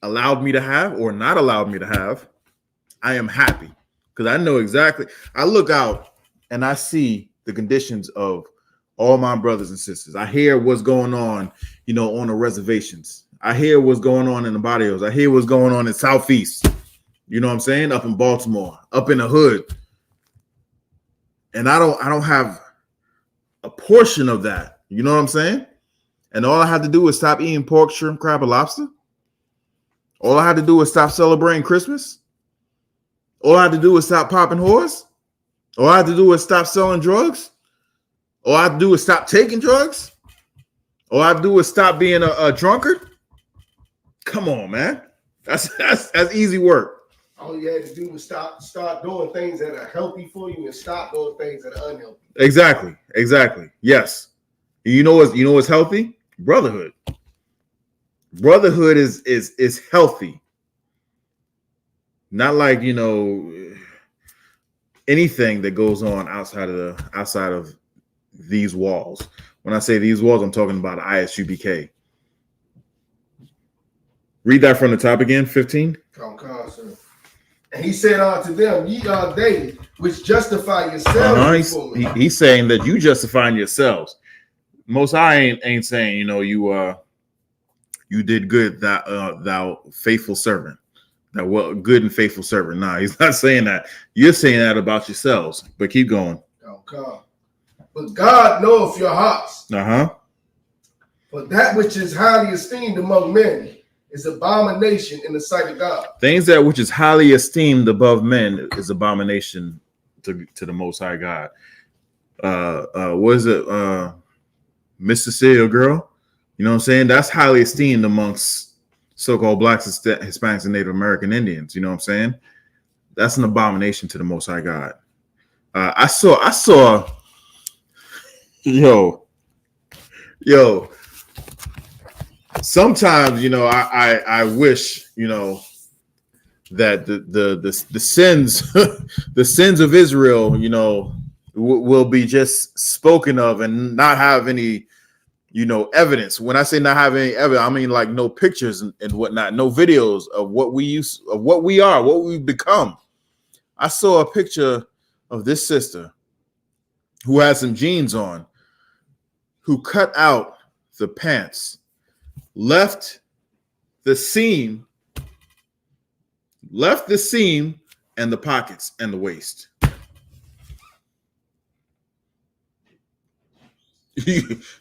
allowed me to have or not allowed me to have. I am happy because I know exactly. I look out and I see the conditions of all my brothers and sisters. I hear what's going on, on the reservations. I hear what's going on in the barrios. I hear what's going on in Southeast. You know what I'm saying? Up in Baltimore, up in the hood. And I don't have a portion of that. You know what I'm saying? And all I have to do is stop eating pork, shrimp, crab, and lobster. All I have to do is stop celebrating Christmas. All I have to do is stop popping whores. All I have to do is stop selling drugs. All I have to do is stop taking drugs. All I have to do is stop being a drunkard. Come on, man. That's easy work. All you had to do was start doing things that are healthy for you and stop doing things that are unhealthy. Exactly. Yes. You know what's healthy? Brotherhood. Brotherhood is healthy. Not like, anything that goes on outside of these walls. When I say these walls, I'm talking about I.S.U.P.K. Read that from the top again, 15. And he said unto them, ye are they which justify yourselves. He's saying that you justifying yourselves. Most High ain't saying, you did good, thou faithful servant. That good and faithful servant. Nah, he's not saying that. You're saying that about yourselves. But keep going. Okay. But God knoweth your hearts. For that which is highly esteemed among men is abomination in the sight of God. Things that which is highly esteemed above men is abomination to the Most High God. What is it? Miss Cecilia girl? You know what I'm saying? That's highly esteemed amongst so-called blacks, Hispanics, and Native American Indians. You know what I'm saying? That's an abomination to the Most High God. I saw. Yo. Sometimes, I wish, that the sins, the sins of Israel, will be just spoken of and not have any, evidence. When I say not have any evidence, I mean like no pictures and whatnot, no videos of what we are, what we've become. I saw a picture of this sister who had some jeans on, who cut out the pants, left the seam and the pockets and the waist.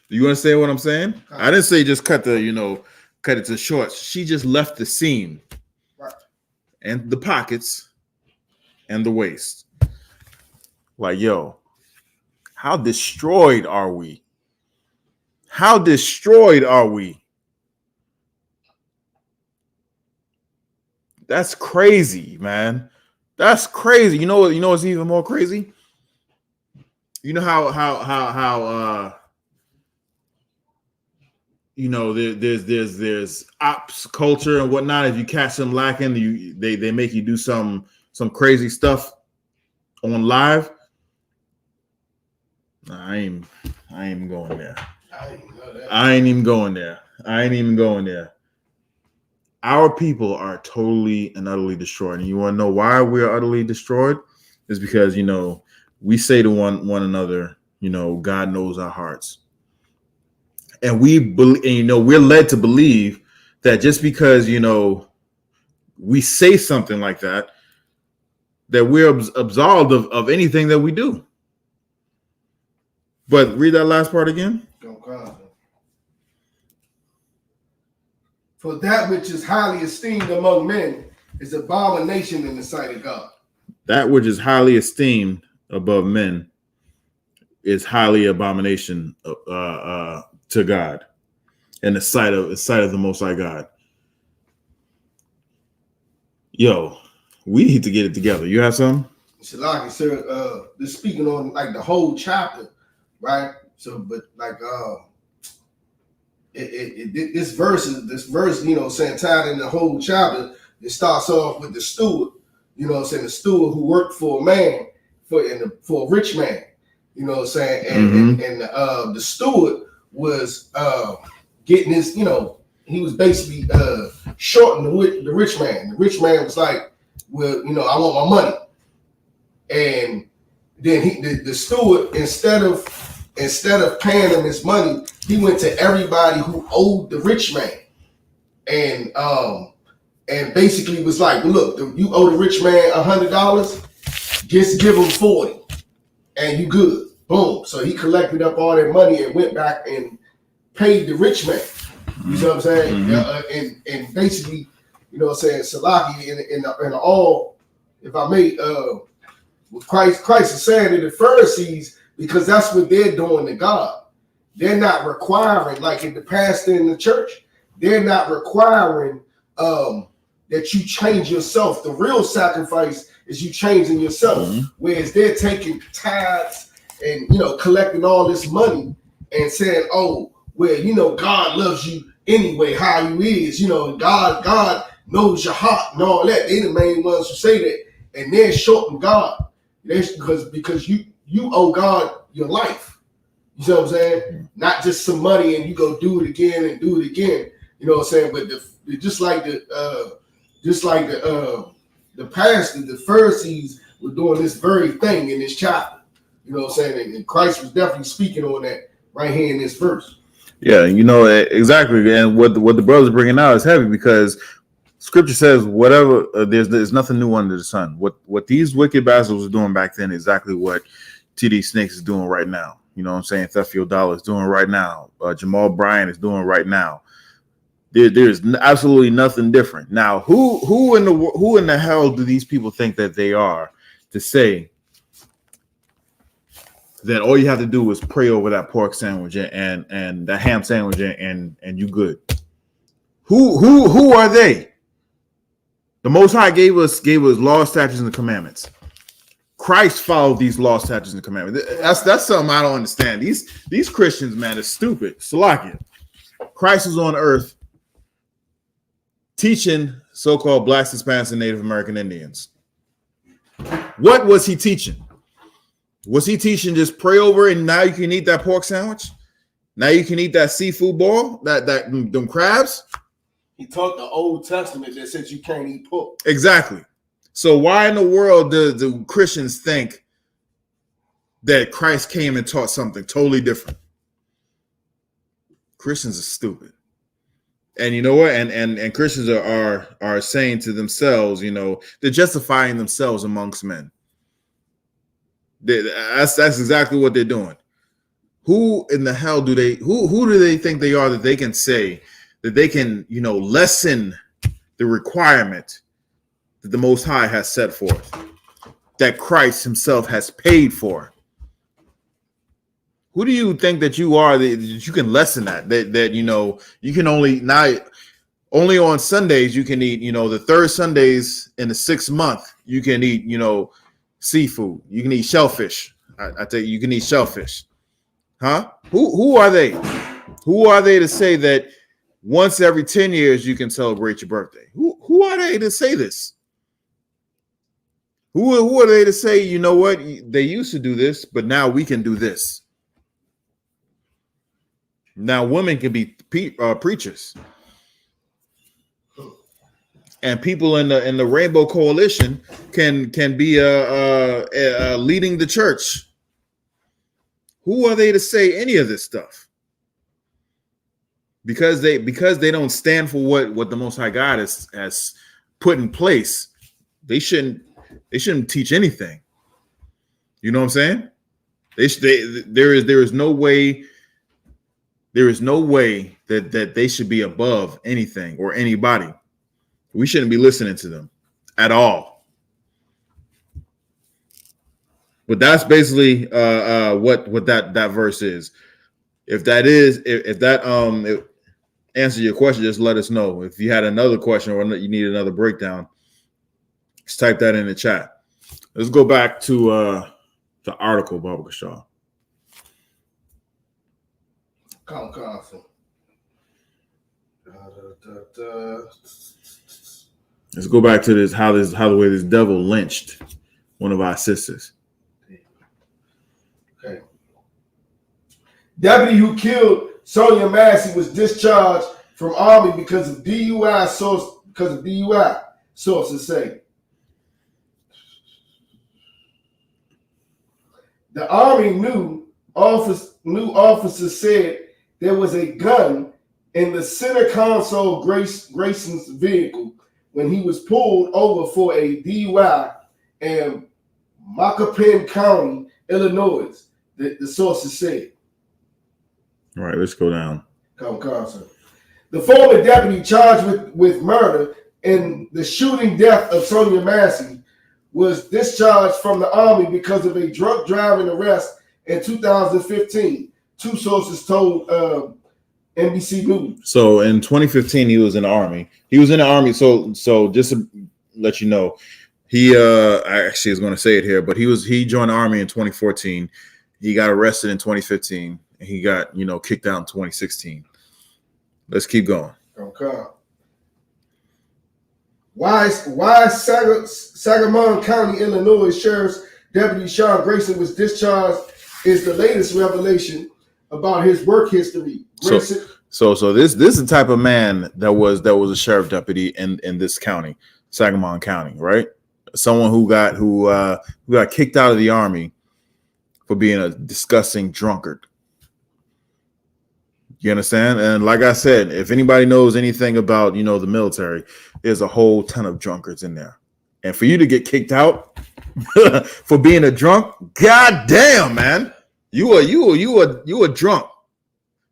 You understand what I'm saying? I didn't say just cut it to shorts. She just left the seam and the pockets and the waist. Like, yo, how destroyed are we? How destroyed are we? That's crazy, man. That's crazy. You know what's even more crazy? You know how there's ops culture and whatnot. If you catch them lacking, they make you do some crazy stuff on live. I ain't going there. I ain't even going there. Our people are totally and utterly destroyed. And you want to know why we're utterly destroyed? Is because, we say to one another, God knows our hearts. And we believe, we're led to believe that just because, we say something like that, that we're absolved of anything that we do. But read that last part again. For that which is highly esteemed among men is abomination in the sight of God. That which is highly esteemed above men is highly abomination to God, in the sight of the Most High God. Yo, we need to get it together. You have something? Shalaki, sir, this speaking on like the whole chapter, right? So, but like this verse, saying tied in the whole chapter, it starts off with the steward, the steward who worked for a man, for a rich man, and the steward was getting his, he was basically shorting the rich man. The rich man was like, well, I want my money. And then the steward, instead of paying him his money, he went to everybody who owed the rich man, and basically was like, well, look, you owe the rich man $100, just give him 40, and you good. Boom. So he collected up all that money and went back and paid the rich man. You know what I'm saying? Mm-hmm. And basically, Salaki in all, if I may, what Christ is saying to the Pharisees, because that's what they're doing to God. They're not requiring, like in the pastor in the church, they're not requiring that you change yourself. The real sacrifice is you changing yourself. Mm-hmm. Whereas they're taking tithes and collecting all this money and saying, oh, well, God loves you anyway, how you is, God knows your heart and all that. They're the main ones who say that, and they're shorting God. Because you owe God your life. You know what I'm saying? Mm-hmm. Not just some money and you go do it again and do it again. You know what I'm saying? But just like the pastor, the Pharisees were doing this very thing in this chapter. You know what I'm saying? And Christ was definitely speaking on that right here in this verse. Yeah, exactly. And what the brothers are bringing out is heavy, because Scripture says whatever there's nothing new under the sun. What these wicked bastards were doing back then is exactly what TD Snakes is doing right now. You know what I'm saying? Theffield Dollar is doing right now. Jamal Bryant is doing right now. There's absolutely nothing different. Now, who in the hell do these people think that they are to say that all you have to do is pray over that pork sandwich and that ham sandwich and you good? Who are they? The Most High gave us law, statutes, and the commandments. Christ followed these law, statutes, and commandments. That's something I don't understand. These Christians, man, are stupid. Salakia. Christ was on earth teaching so-called Blacks, Hispanics, and Native American Indians. What was he teaching? Was he teaching just pray over and now you can eat that pork sandwich? Now you can eat that seafood ball, them crabs? He taught the Old Testament that says you can't eat pork. Exactly. So why in the world do Christians think that Christ came and taught something totally different? Christians are stupid. And you know what? And Christians are saying to themselves, they're justifying themselves amongst men. That's exactly what they're doing. Who in the hell do they think they are that they can say that they can, lessen the requirement that the Most High has set forth, that Christ himself has paid for? Who do you think that you are that you can lessen that you can only on Sundays you can eat, the third Sundays in the 6th month, you can eat, seafood. You can eat shellfish. I tell you can eat shellfish. Huh? Who are they? Who are they to say that once every 10 years you can celebrate your birthday? Who are they to say this? Who are they to say, you know what? They used to do this, but now we can do this. Now women can be preachers, and people in the Rainbow Coalition can be leading the church. Who are they to say any of this stuff? Because they don't stand for what the Most High God has put in place. They shouldn't teach anything. You know what I'm saying? There is no way that they should be above anything or anybody. We shouldn't be listening to them at all. But that's basically what that verse is. If that answer your question, just let us know. If you had another question or you need another breakdown, just type that in the chat. Let's go back to the article, Baba Shaw. Let's go back to this how the way this devil lynched one of our sisters. Okay. Deputy who killed Sonia Massey was discharged from Army because of DUI. Sources say. The Army new officers said there was a gun in the center console Grayson's vehicle when he was pulled over for a DUI in Macoupin County, Illinois. The sources said. All right, let's go down. The former deputy charged with murder in the shooting death of Sonia Massey was discharged from the Army because of a drunk driving arrest in 2015. Two sources told NBC News. So in 2015, he was in the Army. So just to let you know, he I actually was going to say it here, but he joined the Army in 2014. He got arrested in 2015, and he got kicked out in 2016. Let's keep going. Okay. Why Sangamon County, Illinois Sheriff's Deputy Sean Grayson was discharged is the latest revelation about his work history. Grayson, so this is the type of man that was a sheriff deputy in this county, Sangamon County, right? Someone who got kicked out of the Army for being a disgusting drunkard. You understand? And like I said, if anybody knows anything about, the military, there's a whole ton of drunkards in there. And for you to get kicked out for being a drunk, goddamn, man, you are drunk.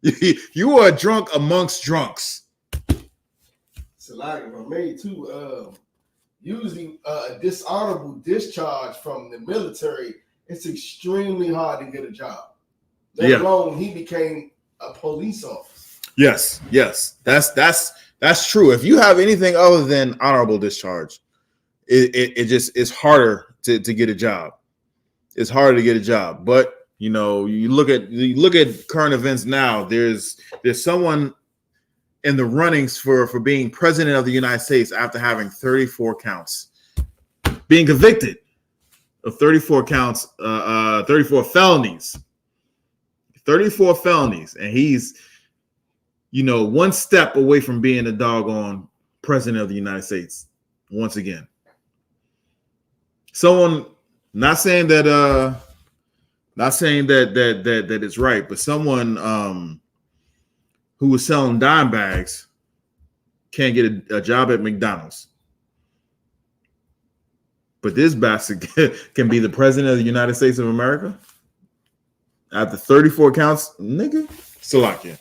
You are a drunk amongst drunks. So like if I made too, usually a dishonorable discharge from the military, it's extremely hard to get a job. Let alone he became a police officer. Yes, that's true. If you have anything other than honorable discharge, it's harder to get a job. It's harder to get a job. But you look at current events now. There's someone in the runnings for being president of the United States after having 34 counts, being convicted of 34 counts, 34 felonies. 34 felonies, and he's, one step away from being a doggone president of the United States once again. Someone, not saying that it's right, but someone who was selling dime bags can't get a job at McDonald's. But this bastard can be the president of the United States of America? After 34 counts, nigga, Salakia.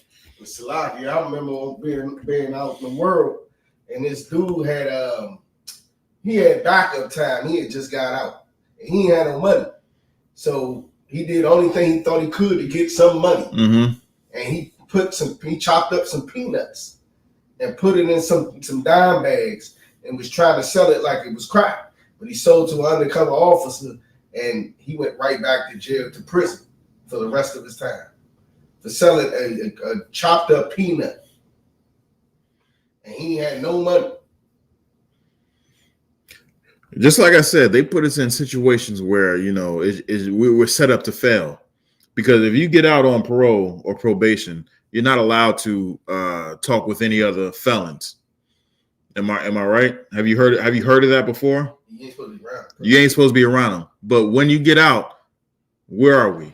I remember being out in the world, and this dude had he had backup time. He had just got out, and he ain't had no money, so he did the only thing he thought he could to get some money. Mm-hmm. And he chopped up some peanuts and put it in some dime bags and was trying to sell it like it was crack. But he sold to an undercover officer, and he went right back to jail, to prison for the rest of his time for selling a chopped up peanut, and he had no money. Just like I said, they put us in situations where we're set up to fail, because if you get out on parole or probation, you're not allowed to talk with any other felons. Am I right? Have you heard of that before? You ain't supposed to be around. You ain't supposed to be around them. But when you get out, where are we?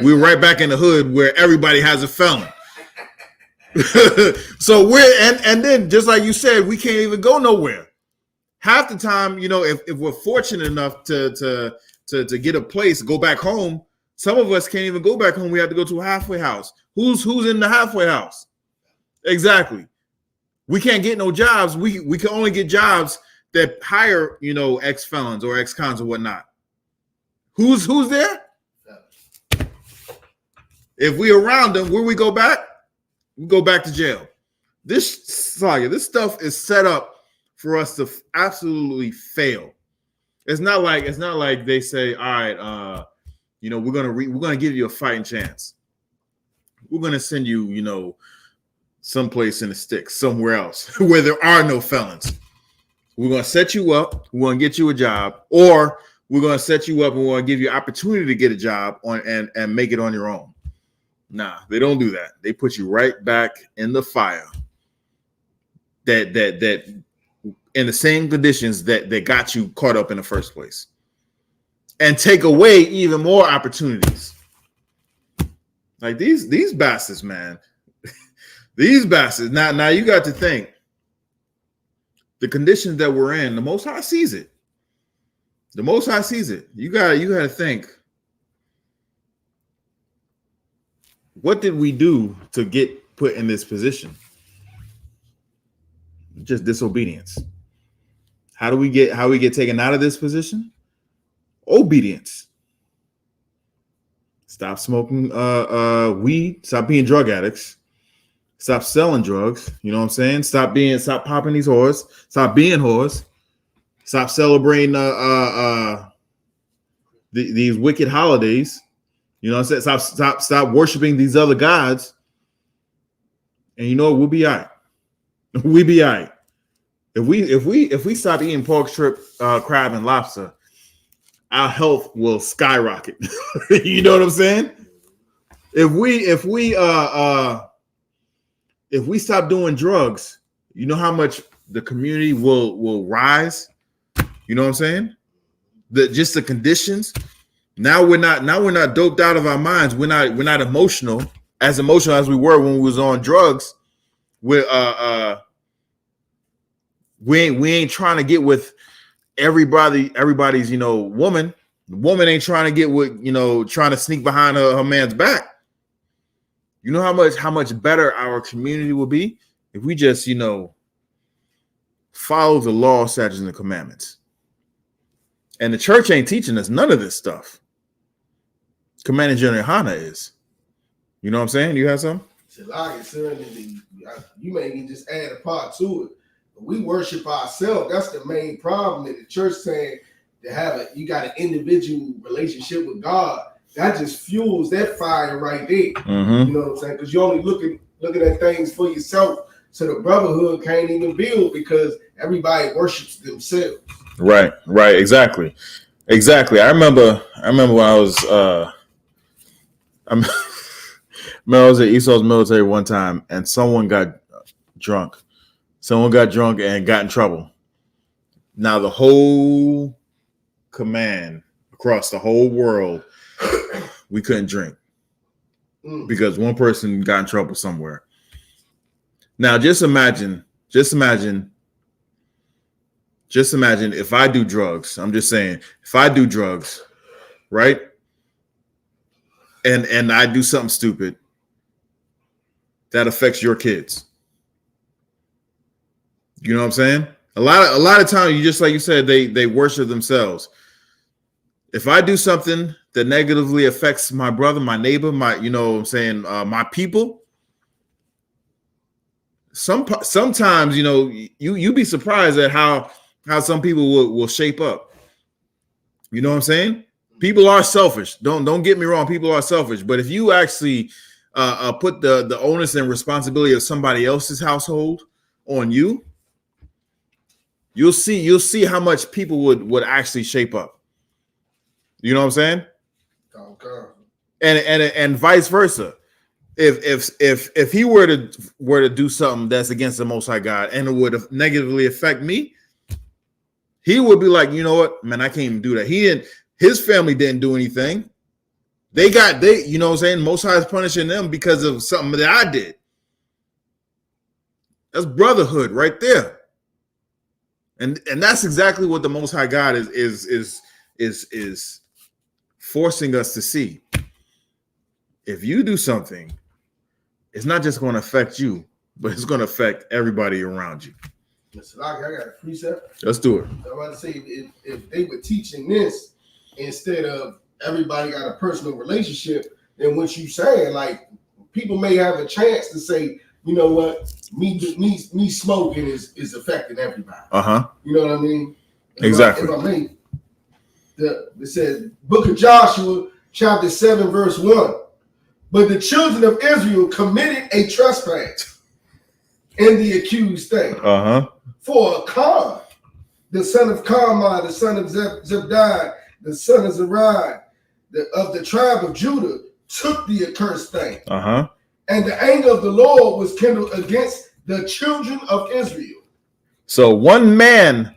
We're right back in the hood where everybody has a felon. So and then just like you said, we can't even go nowhere. Half the time, if we're fortunate enough to get a place, go back home, some of us can't even go back home. We have to go to a halfway house. Who's in the halfway house? Exactly. We can't get no jobs. We can only get jobs that hire, ex-felons or ex-cons or whatnot. Who's there? If we around them, where we go back? We go back to jail. This stuff is set up for us to absolutely fail. It's not like they say, all right, we're gonna give you a fighting chance. We're gonna send you, someplace in the sticks, somewhere else where there are no felons. We're gonna set you up. We're gonna get you a job, or we're gonna set you up and we're gonna give you opportunity to get a job and make it on your own. Nah, they don't do that. They put you right back in the fire. That in the same conditions that got you caught up in the first place, and take away even more opportunities. Like these bastards, man. These bastards. Now you got to think the conditions that we're in. The Most High sees it. The Most High sees it. You got to think. What did we do to get put in this position? Just disobedience. How we get taken out of this position? Obedience. Stop smoking weed. Stop being drug addicts. Stop selling drugs. You know what I'm saying? Stop popping these whores. Stop being whores. Stop celebrating these wicked holidays. You know what I'm saying? Stop worshiping these other gods. And you know what? We'll be all right. We'll be all right. If we stop eating pork, shrimp, crab, and lobster, our health will skyrocket. You know what I'm saying? If we stop doing drugs, you know how much the community will rise. You know what I'm saying? Just the conditions. Now we're not doped out of our minds. We're not emotional as we were when we was on drugs. We ain't trying to get with everybody's woman. The woman ain't trying to get with trying to sneak behind her man's back. You know how much better our community will be if we just follow the law, statutes, and the commandments. And the church ain't teaching us none of this stuff. Commanding General Yahanna is. You know what I'm saying? You have some? You may even just add a part to it. We worship ourselves. That's the main problem in the church, saying you got an individual relationship with God. That just fuels that fire right there. Mm-hmm. You know what I'm saying? Because you're only looking at things for yourself. So the brotherhood can't even build because everybody worships themselves. Right. Exactly. I remember when I was I was at Esau's military one time, and someone got drunk. Someone got drunk and got in trouble. Now the whole command across the whole world, we couldn't drink because one person got in trouble somewhere. Now just imagine if I do drugs. I'm just saying, if I do drugs, right? And I do something stupid that affects your kids. You know what I'm saying? A lot of times, just like you said, they worship themselves. If I do something that negatively affects my brother, my neighbor, my people, sometimes you be surprised at how some people will shape up. You know what I'm saying? People are selfish. Don't get me wrong. People are selfish. But if you actually put the onus and responsibility of somebody else's household on you, you'll see how much people would actually shape up. You know what I'm saying? Okay. And vice versa. if he were to do something that's against the Most High God and it would negatively affect me, he would be like, you know what, man, I can't even do that. His family didn't do anything. You know what I'm saying? Most High is punishing them because of something that I did. That's brotherhood right there. And that's exactly what the Most High God is forcing us to see. If you do something, it's not just going to affect you, but it's going to affect everybody around you. Listen, I got a precept. Let's do it. I'm about to say, if they were teaching this instead of everybody got a personal relationship, then what you saying, like, people may have a chance to say, you know what, me smoking is affecting everybody. You know what I mean? Exactly. If I may, it says, Book of Joshua, chapter 7, verse 1. But the children of Israel committed a trespass in the accused thing. For Achan, the son of Carmi, the son of Zebdiah, the son of Zerai, of the tribe of Judah, took the accursed thing. And the anger of the Lord was kindled against the children of Israel. So one man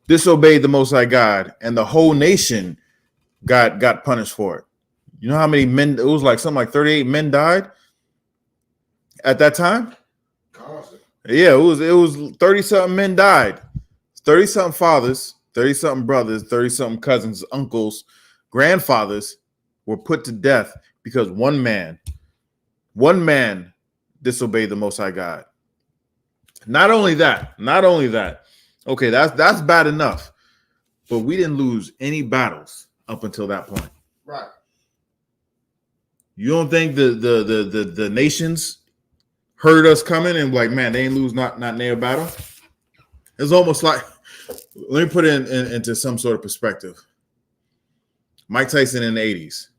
disobeyed the Most High God, and the whole nation got punished for it. You know how many men? It was like something like 38 men died at that time. Yeah, it was 30-something men died. 30-something fathers, 30-something brothers, 30-something cousins, uncles, grandfathers were put to death because one man disobeyed the Most High God. Not only that. Okay, that's bad enough. But we didn't lose any battles up until that point. Right. You don't think the nations heard us coming and like, man, they ain't lose not near a battle? It's almost like, let me put it into some sort of perspective. Mike Tyson in the 80s.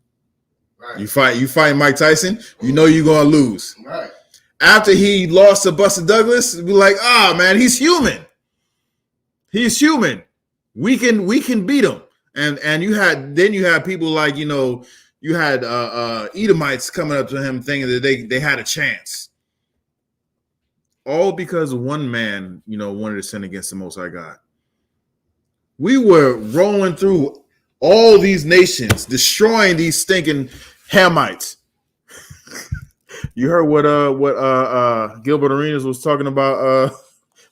Right. You fight Mike Tyson, you know you're gonna lose. Right. After he lost to Buster Douglas, be like, man, he's human. He's human. We can beat him. And you had people like, you had Edomites coming up to him thinking that they had a chance. All because one man, wanted to sin against the Most High God. We were rolling through all these nations, destroying these stinking Hamites. You heard what Gilbert Arenas was talking about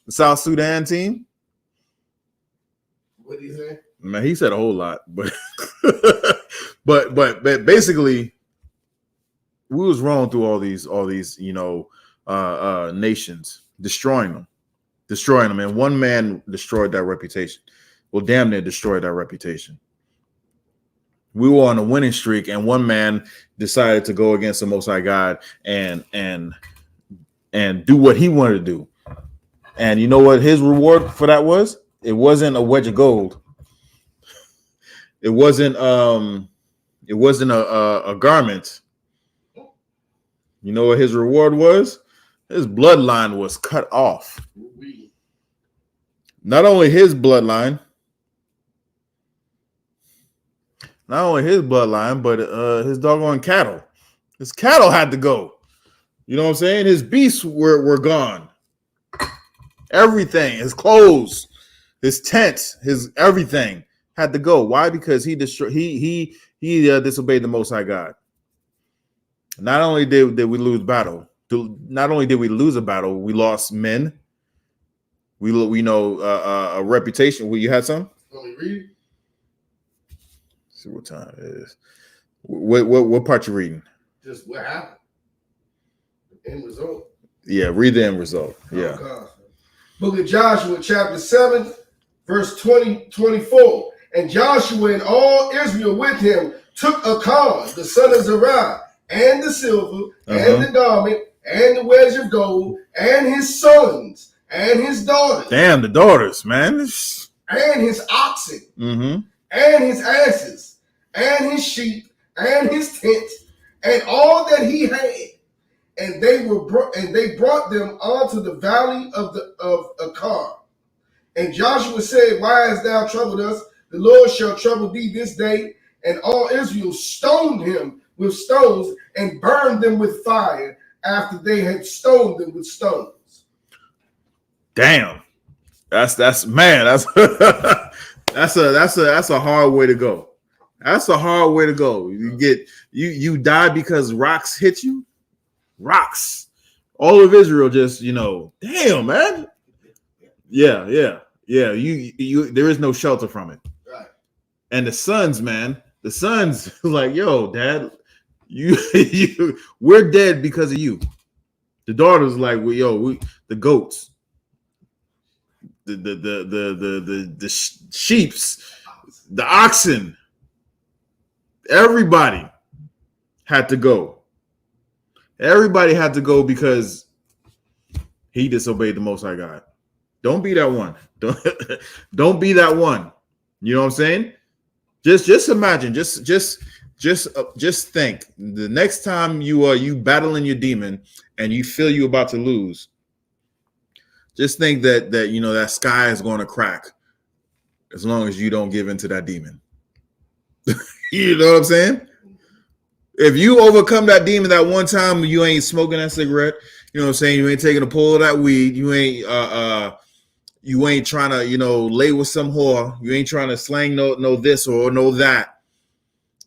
the South Sudan team? What did he say? Man, he said a whole lot, but but basically, we was rolling through all these nations, destroying them, and one man destroyed that reputation. Well, damn near destroyed that reputation. We were on a winning streak, and one man decided to go against the Most High God and do what he wanted to do. And you know what his reward for that was? It wasn't a wedge of gold. It wasn't a garment. You know what his reward was? His bloodline was cut off. Not only his bloodline, but his doggone cattle. His cattle had to go. You know what I'm saying? His beasts were gone. Everything, his clothes, his tents, his everything had to go. Why? Because he disobeyed the Most High God. Not only did we lose a battle, we lost men. We know a reputation. Well, you had some? Let me read. See what time it is. What part you reading? Just what happened. The end result. Yeah, read the end result. Yeah. Oh, Book of Joshua, chapter 7, verse 24. And Joshua and all Israel with him took Achan, the son of Zerai, and the silver, and the garment, and the wedge of gold, and his sons, and his daughters. Damn, the daughters, man. And his oxen, and his asses, and his sheep, and his tent, and all that he had. And they brought them onto the valley of Achan. And Joshua said, why hast thou troubled us? The Lord shall trouble thee this day. And all Israel stoned him with stones and burned them with fire after they had stoned them with stones. Damn. That's man, that's that's a hard way to go. That's a hard way to go. You die because rocks hit you. Rocks. All of Israel just, damn, man. Yeah. You there is no shelter from it. Right. And the sons, man, like, yo, dad, we're dead because of you. The daughter's like, the goats, the sheeps, the oxen, everybody had to go. Everybody had to go because he disobeyed the Most High God. Don't be that one. Don't be that one. You know what I'm saying? Just imagine. Just think. The next time you battling your demon and you feel you about to lose, just think that that sky is going to crack as long as you don't give in to that demon. You know what I'm saying? If you overcome that demon that one time, you ain't smoking that cigarette. You know what I'm saying? You ain't taking a pull of that weed. You ain't trying to lay with some whore. You ain't trying to slang no this or no that.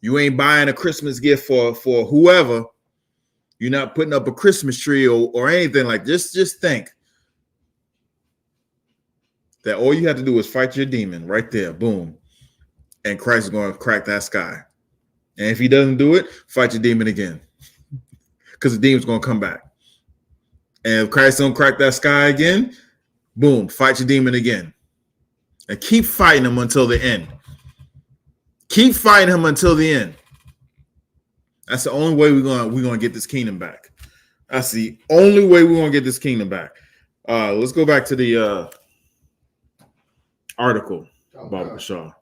You ain't buying a Christmas gift for whoever. You're not putting up a Christmas tree or anything like this. Just think that all you have to do is fight your demon right there. Boom. And Christ is going to crack that sky. And if he doesn't do it, fight your demon again. Because the demon's going to come back. And if Christ don't crack that sky again, boom, fight your demon again. And keep fighting him until the end. Keep fighting him until the end. That's the only way we're gonna get this kingdom back. That's the only way we're gonna get this kingdom back. Let's go back to the article about Bashar.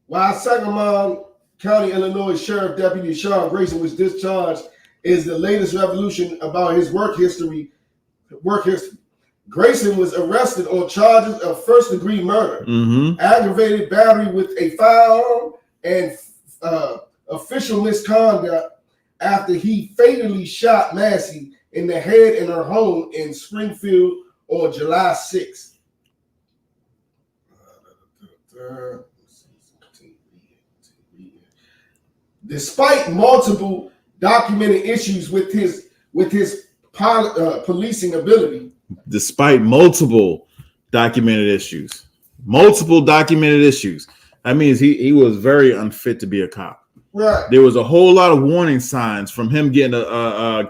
While Sangamon County, Illinois Sheriff Deputy Sean Grayson was discharged is the latest revolution about his work history. Grayson was arrested on charges of first-degree murder, aggravated battery with a firearm, and official misconduct after he fatally shot Massey in the head in her home in Springfield on July 6th. Despite multiple documented issues with his policing ability. Despite multiple documented issues. That means he was very unfit to be a cop. Right. There was a whole lot of warning signs from him getting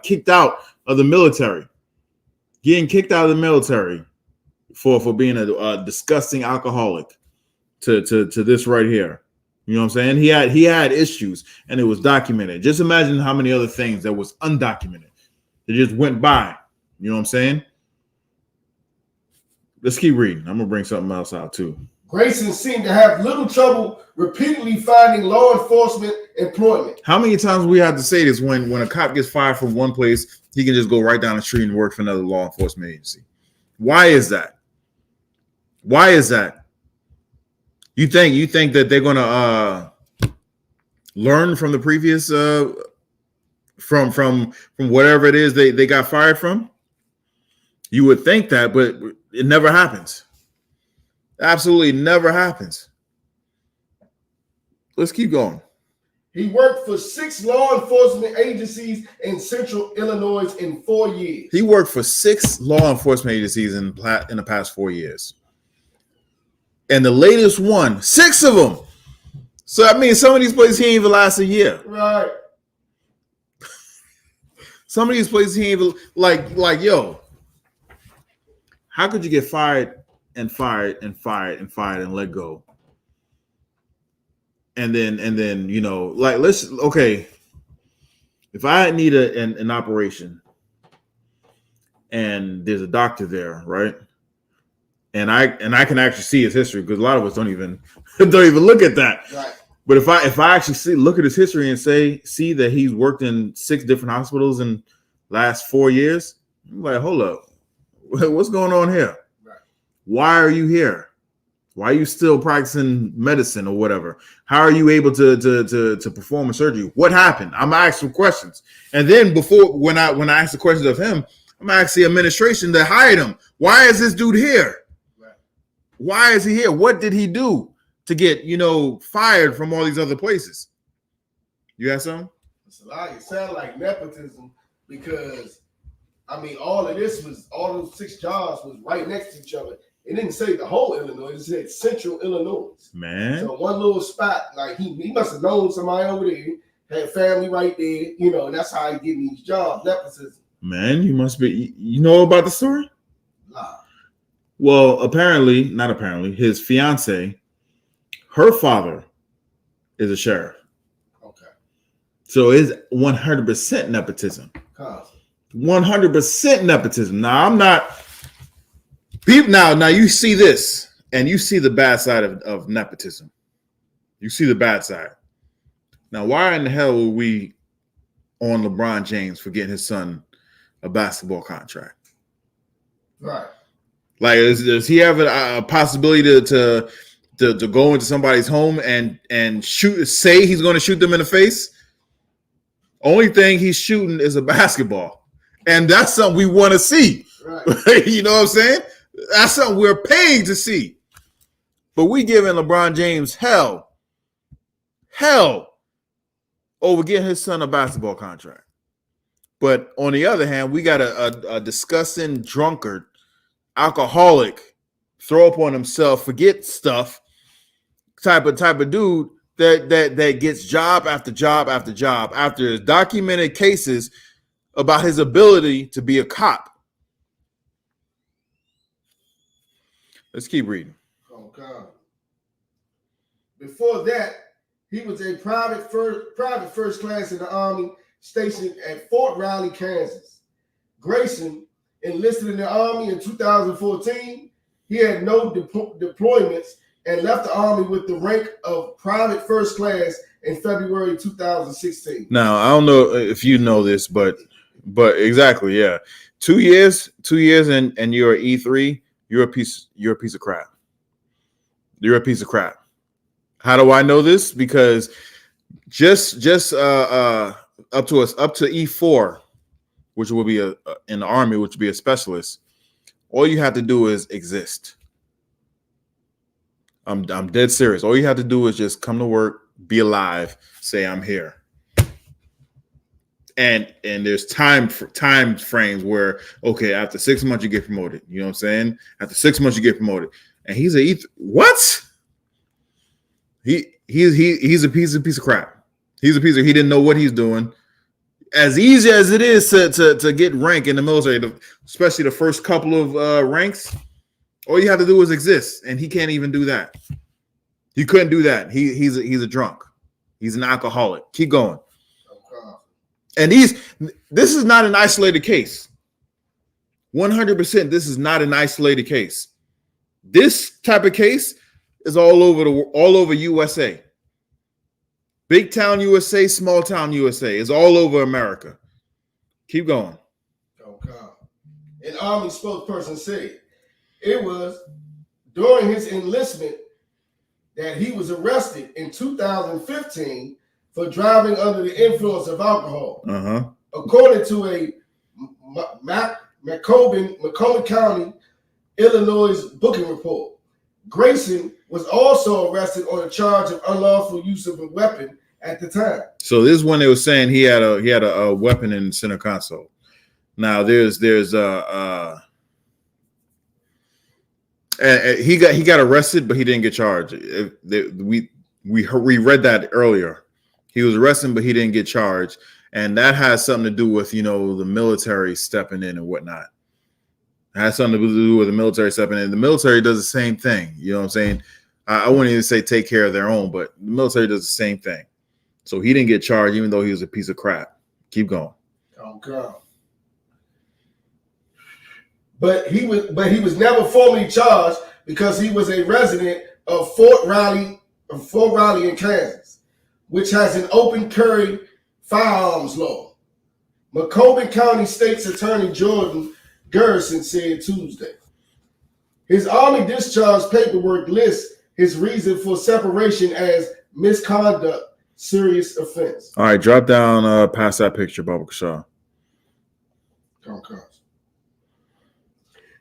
kicked out of the military. Getting kicked out of the military for being a disgusting alcoholic to this right here. You know what I'm saying? He had issues and it was documented. Just imagine how many other things that was undocumented. They just went by. You know what I'm saying? Let's keep reading. I'm gonna bring something else out too. Grayson seemed to have little trouble repeatedly finding law enforcement employment. How many times we have to say this when a cop gets fired from one place, he can just go right down the street and work for another law enforcement agency? Why is that? You think that they're gonna learn from the previous from whatever it is they got fired from? You would think that, but it never happens. Absolutely never happens. Let's keep going. He worked for 6 law enforcement agencies in Central Illinois in 4 years. He worked for 6 law enforcement agencies in the past 4 years. And the latest one, 6 of them. So I mean, some of these places he ain't even last a year. Right. Some of these places he ain't even like yo. How could you get fired and let go? And then if I need an operation and there's a doctor there, right? And I can actually see his history, because a lot of us don't even look at that. Right. But if I actually look at his history and see that he's worked in 6 different hospitals in the last 4 years, I'm like, hold up, what's going on here? Right. Why are you here? Why are you still practicing medicine or whatever? How are you able to perform a surgery? What happened? I'm gonna ask some questions, and then when I ask the questions of him, I'm gonna ask the administration that hired him. Why is this dude here? Why is he here? What did he do to get fired from all these other places? You got something? It sounds like nepotism because all of this was all those 6 jobs was right next to each other. It didn't say the whole Illinois; it said Central Illinois. Man, so one little spot, like he must have known somebody over there, had family right there, and that's how he getting these jobs. Nepotism. Man, you must be. You know about the story? Nah. Well, not apparently, his fiance, her father, is a sheriff. Okay. So it's 100% nepotism. 100% nepotism. Now I'm not. People, now you see this, and you see the bad side of nepotism. You see the bad side. Now, why in the hell were we on LeBron James for getting his son a basketball contract? Right. Like, does he have a possibility to go into somebody's home and say he's going to shoot them in the face? Only thing he's shooting is a basketball, and that's something we want to see. Right. You know what I'm saying? That's something we're paying to see. But we giving LeBron James hell over getting his son a basketball contract. But on the other hand, we got a disgusting drunkard, alcoholic, throw up on himself, forget stuff, type of dude that gets job after job after job after documented cases about his ability to be a cop. Let's keep reading. Okay. Before that, he was a private first class in the Army stationed at Fort Riley, Kansas. Grayson enlisted in the Army in 2014. He had no deployments and left the Army with the rank of private first class in February 2016. Now, I don't know if you know this, but exactly, yeah. 2 years and you're an E3. You're a piece of crap. You're a piece of crap. How do I know this? Because just up to E4, which will be in the Army, which will be a specialist, all you have to do is exist. I'm dead serious. All you have to do is just come to work, be alive, say I'm here. And there's time frames where, okay, after 6 months you get promoted. You know what I'm saying? After 6 months you get promoted. And he's what? He's a piece of crap. He didn't know what he's doing. As easy as it is to get rank in the military, especially the first couple of ranks, all you have to do is exist, and he can't even do that. He couldn't do that. He's a drunk. He's an alcoholic. Keep going. And this is not an isolated case. 100%, this is not an isolated case. This type of case is all over USA. Big town USA, small town USA. It's all over America. Keep going. Okay. An Army spokesperson said it was during his enlistment that he was arrested in 2015 for driving under the influence of alcohol. Uh-huh. According to a Macomb County, Illinois booking report, Grayson was also arrested on a charge of unlawful use of a weapon at the time. So this is when they were saying he had a weapon in the center console. Now there's he got arrested, but he didn't get charged. We read that earlier. He was arrested, but he didn't get charged, and that has something to do with the military stepping in and whatnot. It has something to do with the military stepping in. The military does the same thing. You know what I'm saying? I wouldn't even say take care of their own, but the military does the same thing. So he didn't get charged, even though he was a piece of crap. Keep going. Okay. But he was never formally charged because he was a resident of Fort Riley in Kansas, which has an open carry firearms law. Macomb County State's Attorney Jordan Garrison said Tuesday. His Army discharge paperwork lists his reason for separation as misconduct, serious offense. All right, drop down past that picture, Baba Kashaw.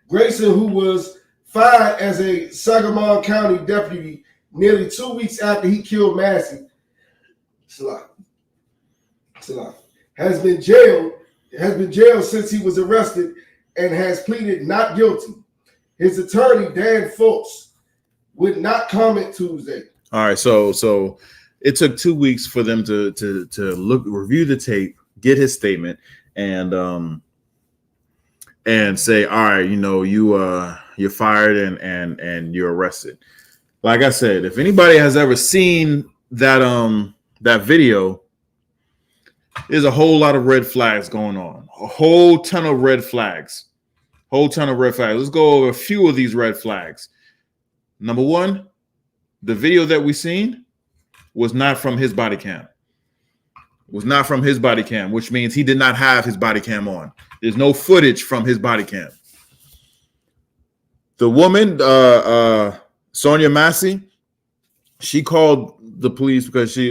Grayson, who was fired as a Sangamon County deputy nearly 2 weeks after he killed Massey, has been jailed since he was arrested and has pleaded not guilty. His attorney, Dan Foltz, would not comment Tuesday. All right, so it took 2 weeks for them to review the tape, get his statement, and say, all right, you're fired and you're arrested. Like I said, if anybody has ever seen that video, there's a whole lot of red flags going on. A whole ton of red flags. Let's go over a few of these red flags. Number one, the video that we seen was not from his body cam. Which means he did not have his body cam on. There's no footage from his body cam. The woman, Sonia Massey, she called the police because she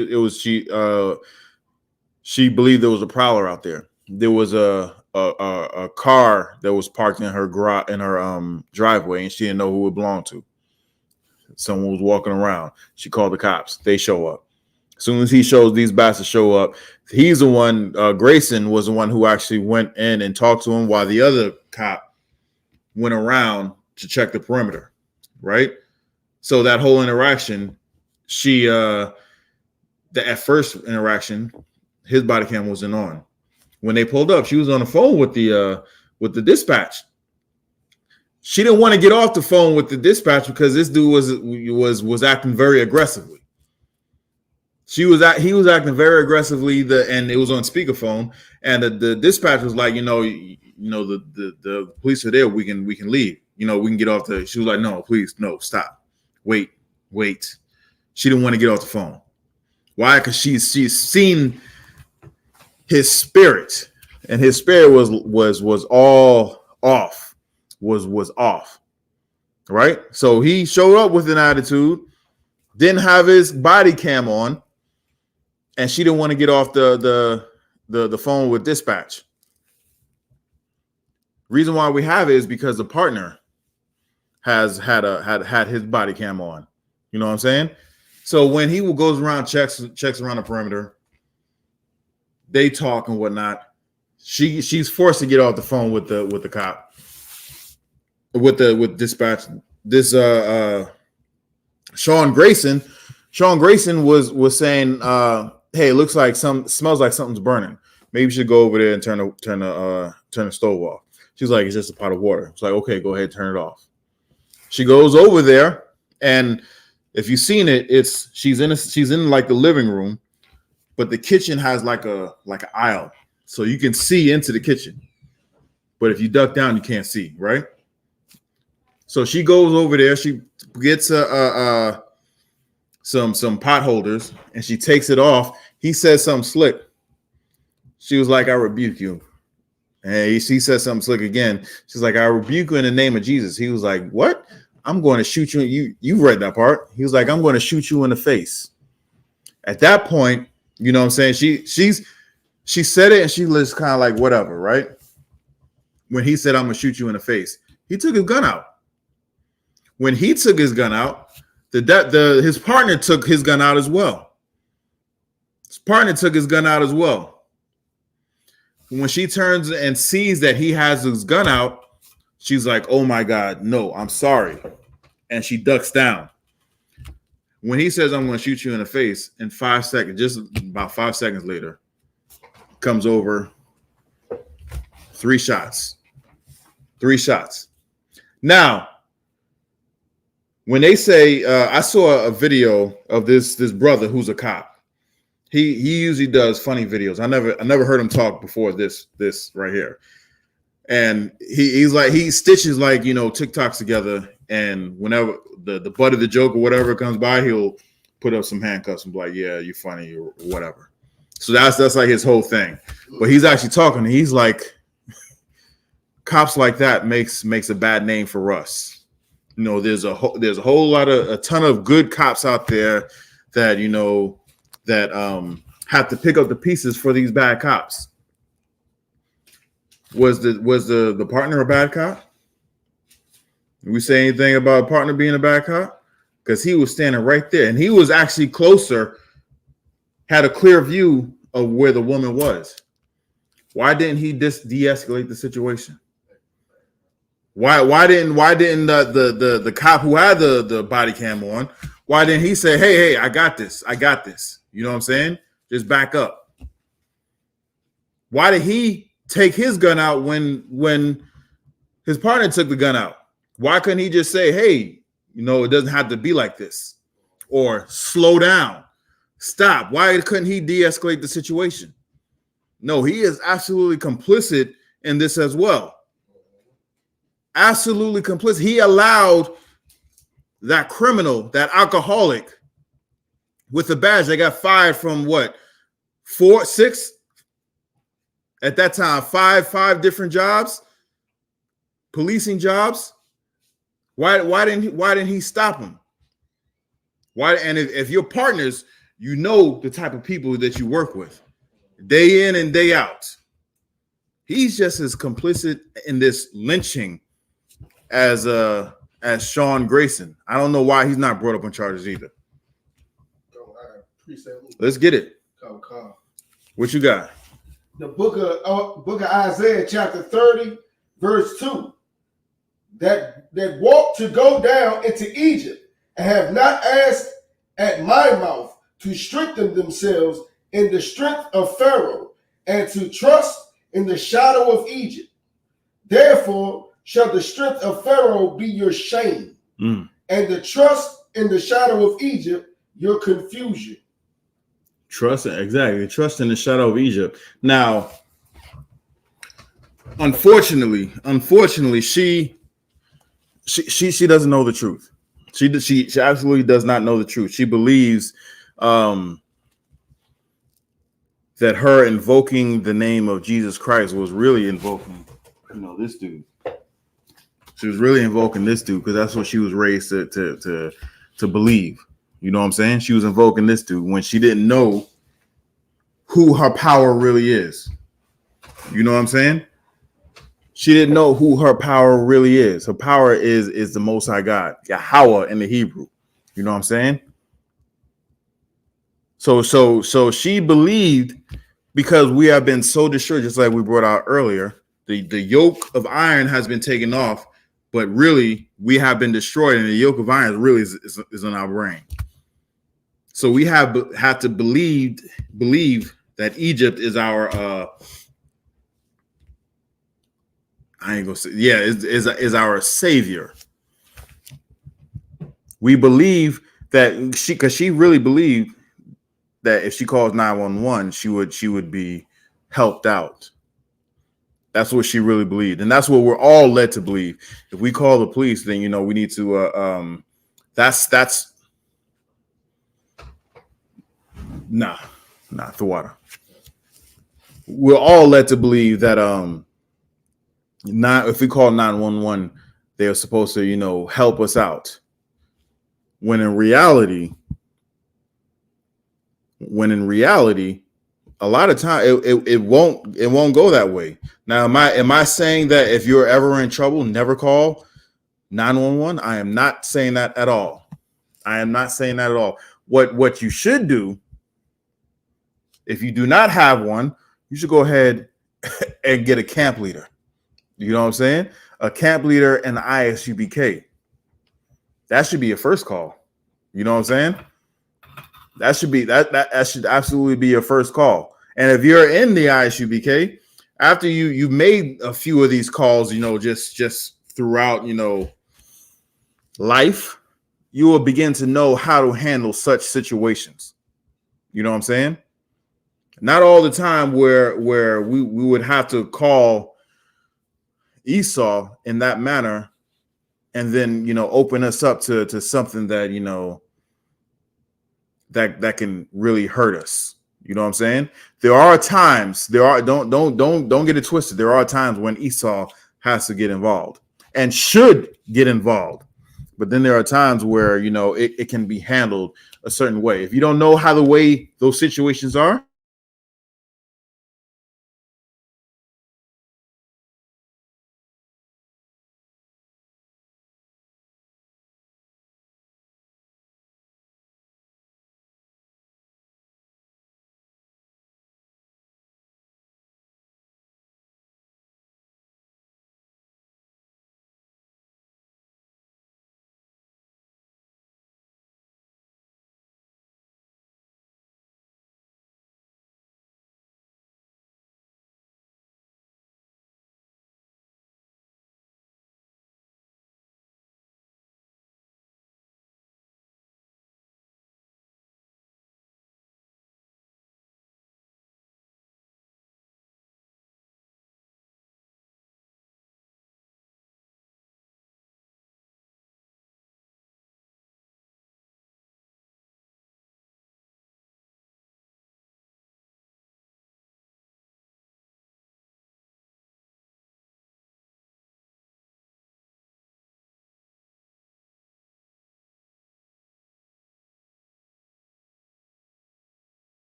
believed there was a prowler out there. There was a car that was parked in her driveway, and she didn't know who it belonged to. Someone was walking around. She called the cops. They show up. As soon as these bastards show up, he's the one. Grayson was the one who actually went in and talked to him, while the other cop went around to check the perimeter. Right. So that whole interaction, at first interaction, his body cam wasn't on. When they pulled up, she was on the phone with the dispatch. She didn't want to get off the phone with the dispatch because this dude was acting very aggressively. He was acting very aggressively, and it was on speakerphone. And the dispatch was like, the police are there. We can leave. We can get off the. She was like, no, please, no, stop, wait. She didn't want to get off the phone. Why? Because she's seen his spirit, and his spirit was all off. Was off, right? So he showed up with an attitude, didn't have his body cam on, and she didn't want to get off the phone with dispatch. Reason why we have it is because the partner had his body cam on. You know what I'm saying? So when he goes around, checks around the perimeter, they talk and whatnot. She's forced to get off the phone with the cop. With dispatch, this Sean Grayson was saying, hey, it looks like smells like something's burning. Maybe you should go over there and turn the stove off. She's like, it's just a pot of water. It's like, okay, go ahead, turn it off. She goes over there, and if you've seen it, she's in like the living room, but the kitchen has like an aisle, so you can see into the kitchen. But if you duck down, you can't see, right? So she goes over there. She gets some pot holders, and she takes it off. He says something slick. She was like, "I rebuke you." And she says something slick again. She's like, "I rebuke you in the name of Jesus." He was like, "What? I'm going to shoot you." You read that part. He was like, "I'm going to shoot you in the face." At that point, you know what I'm saying? She said it, and she was kind of like, whatever, right? When he said, "I'm going to shoot you in the face," he took his gun out. When he took his gun out, his partner took his gun out as well. When she turns and sees that he has his gun out, she's like, "Oh my God, no, I'm sorry." And she ducks down. When he says, "I'm going to shoot you in the face," in 5 seconds, just about 5 seconds later, comes over 3 shots. 3 shots. Now, when they say, I saw a video of this brother who's a cop. He usually does funny videos. I never heard him talk before this right here. And he's like, he stitches like, TikToks together, and whenever the butt of the joke or whatever comes by, he'll put up some handcuffs and be like, "Yeah, you're funny," or whatever. So that's like his whole thing. But he's actually talking. He's like, cops like that makes a bad name for us. You know, there's a whole lot of a ton of good cops out there that have to pick up the pieces for these bad cops. Was the partner a bad cop? Did we say anything about a partner being a bad cop? Because he was standing right there, and he was actually closer, had a clear view of where the woman was. Why didn't he de-escalate the situation? Why didn't the cop who had the body cam on, why didn't he say, hey, I got this. You know what I'm saying? Just back up. Why did he take his gun out when his partner took the gun out? Why couldn't he just say, hey, you know, it doesn't have to be like this, or slow down, stop? Why couldn't he de-escalate the situation? No, he is absolutely complicit in this as well. Absolutely complicit. He allowed that criminal, that alcoholic with the badge that got fired from what, 4, 6 at that time, five different jobs, policing jobs. Why didn't he stop him? Why? And if you're partners, you know the type of people that you work with, day in and day out. He's just as complicit in this lynching as Sean Grayson. I don't know why he's not brought up on charges either. Let's get it. What you got? The book of Isaiah, chapter 30, verse 2. That walk to go down into Egypt and have not asked at my mouth to strengthen themselves in the strength of Pharaoh and to trust in the shadow of Egypt. Therefore shall the strength of Pharaoh be your shame, and the trust in the shadow of Egypt your confusion. Trust in the shadow of Egypt. Now, unfortunately, she doesn't know the truth. She absolutely does not know the truth. She believes that her invoking the name of Jesus Christ was really invoking, this dude. She was really invoking this dude because that's what she was raised to believe. You know what I'm saying? She was invoking this dude when she didn't know who her power really is. You know what I'm saying? She didn't know who her power really is. Her power is the Most High God, Yahweh in the Hebrew. You know what I'm saying? So she believed, because we have been so destroyed, just like we brought out earlier, the yoke of iron has been taken off, but really we have been destroyed, and the yoke of iron really is in our brain. So we had to believe that Egypt is our is our savior. We believe that she really believed that if she calls 911, she would be helped out. That's what she really believed, and that's what we're all led to believe. If we call the police, then we need to. That's the water. We're all led to believe that if we call 911, they're supposed to help us out. When in reality, a lot of time it won't go that way. Now, am I saying that if you're ever in trouble, never call 911? I am not saying that at all. What you should do, if you do not have one, you should go ahead and get a camp leader. You know what I'm saying? A camp leader and the I.S.U.P.K. That should be your first call. You know what I'm saying? That should absolutely be your first call. And if you're in the I.S.U.P.K, after you made a few of these calls, just throughout, life, you will begin to know how to handle such situations. You know what I'm saying? Not all the time where we would have to call Esau in that manner and then, open us up to something that, that can really hurt us. You know what I'm saying? There are times, don't get it twisted. There are times when Esau has to get involved and should get involved. But then there are times where, you know, it can be handled a certain way. If you don't know how the way those situations are,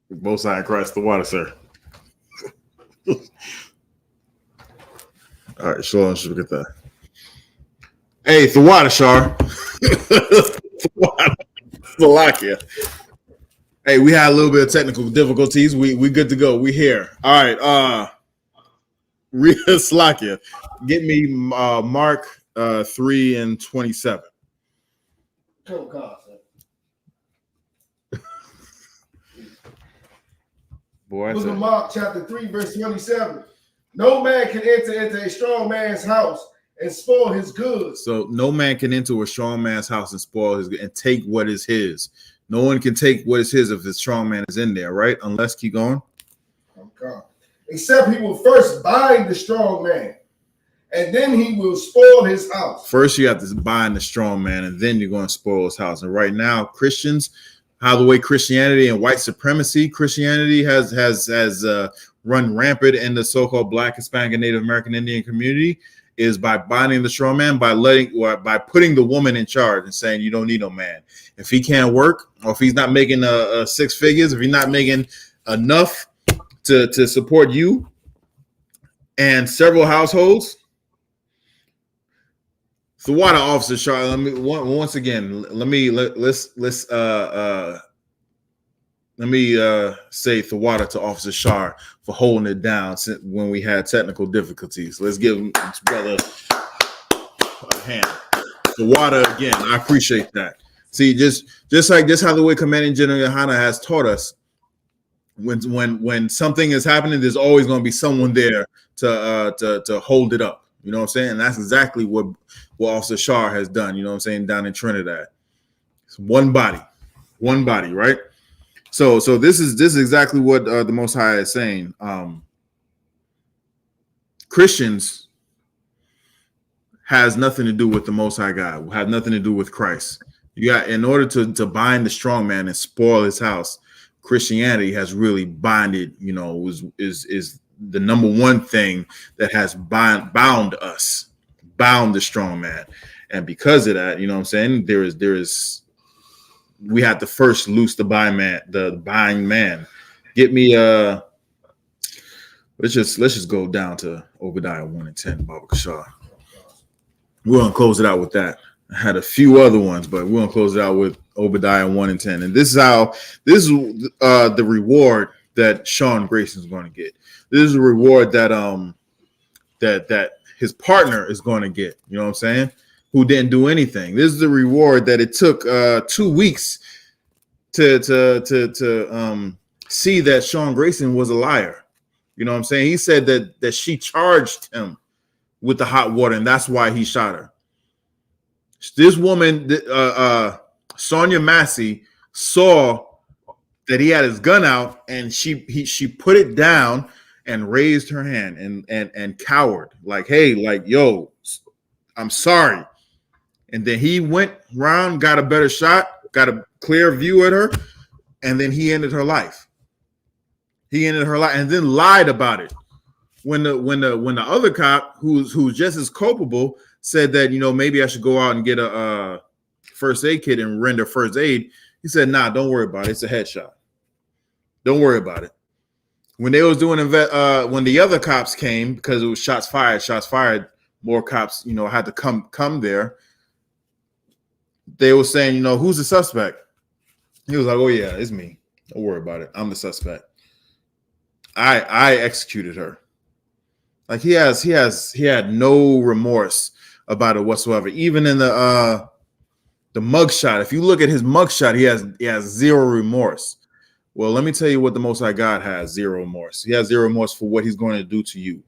Both sides across the water, sir. All right, sure. Let's look at that. Hey, the water, Shar. Slovakia. Hey, we had a little bit of technical difficulties. We good to go. We here. All right. Real Slovakia. Get me Mark 3:27. Come on, Boy, Book of Mark, chapter 3, verse 27. No man can enter into a strong man's house and spoil his goods. So no man can enter a strong man's house and spoil his and take what is his. No one can take what is his if the strong man is in there, right? Unless, keep going. Okay. Except he will first bind the strong man, and then he will spoil his house. First, you have to bind the strong man, and then you're going to spoil his house. And right now, Christians, how the way Christianity and white supremacy Christianity has run rampant in the so-called Black, Hispanic, and Native American Indian community is by binding the strong man, by putting the woman in charge and saying you don't need no man. If he can't work, or if he's not making six figures, if he's not making enough to support you and several households. So water officer Charlotte, let me once again, let me say Thawada to Officer Shar for holding it down when we had technical difficulties. Let's give this brother a hand. Thawada again, I appreciate that. See, just like this, how the way Commanding General Yahanna has taught us, when something is happening, there's always going to be someone there to hold it up. You know what I'm saying? And that's exactly what Officer Shar has done. You know what I'm saying? Down in Trinidad, it's one body, right? So this is exactly what the Most High is saying. Christians has nothing to do with the Most High God. Have nothing to do with Christ. You got, in order to bind the strong man and spoil his house, Christianity has really binded. You know, is the number one thing that has bound the strong man, and because of that, you know what I'm saying, there is. We have to first loose the buying man. Get me let's just go down to Obadiah 1:10, Baba Kashar. We're gonna close it out with that. I had a few other ones, but we're gonna close it out with Obadiah 1:10. And this is the reward that Sean Grayson is going to get. This is a reward that that his partner is going to get. You know what I'm saying? Who didn't do anything. This is the reward that it took 2 weeks to see that Sean Grayson was a liar. You know what I'm saying? He said that she charged him with the hot water, and that's why he shot her. This woman, Sonia Massey, saw that he had his gun out, and she put it down and raised her hand and cowered, like, hey, like, yo, I'm sorry. And then he went around, got a better shot, got a clear view at her, and then he ended her life. And then lied about it. When the other cop, who's just as culpable, said that, you know, maybe I should go out and get a first aid kit and render first aid, he said, nah, don't worry about it. It's a headshot. Don't worry about it. When they was doing when the other cops came, because it was shots fired, more cops, you know, had to come there. They were saying, you know, who's the suspect? He was like, oh yeah, it's me. Don't worry about it. I'm the suspect. I executed her. Like he had no remorse about it whatsoever. Even in the mugshot, if you look at his mugshot, he has zero remorse. Well, let me tell you what the Most High God has: zero remorse. He has zero remorse for what he's going to do to you.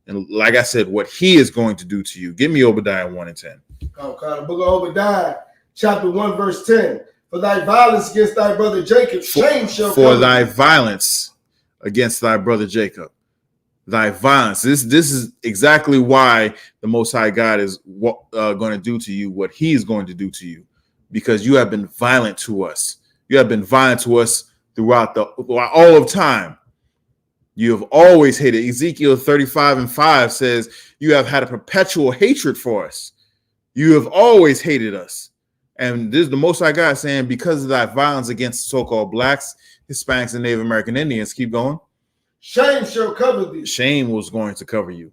And like I said, what he is going to do to you. Give me Obadiah 1:10. The book of Obadiah, chapter 1, verse 10. For thy violence against thy brother Jacob, shame shall come. For thy violence against thy brother Jacob. thy violence. This is exactly why the Most High God is going to do to you what he is going to do to you, because you have been violent to us. You have been violent to us throughout all of time. You have always hated. Ezekiel 35:5 says you have had a perpetual hatred for us. You have always hated us. And this is the Most High God saying, because of that violence against so-called blacks, Hispanics, and Native American Indians, keep going. Shame shall cover thee. Shame was going to cover you.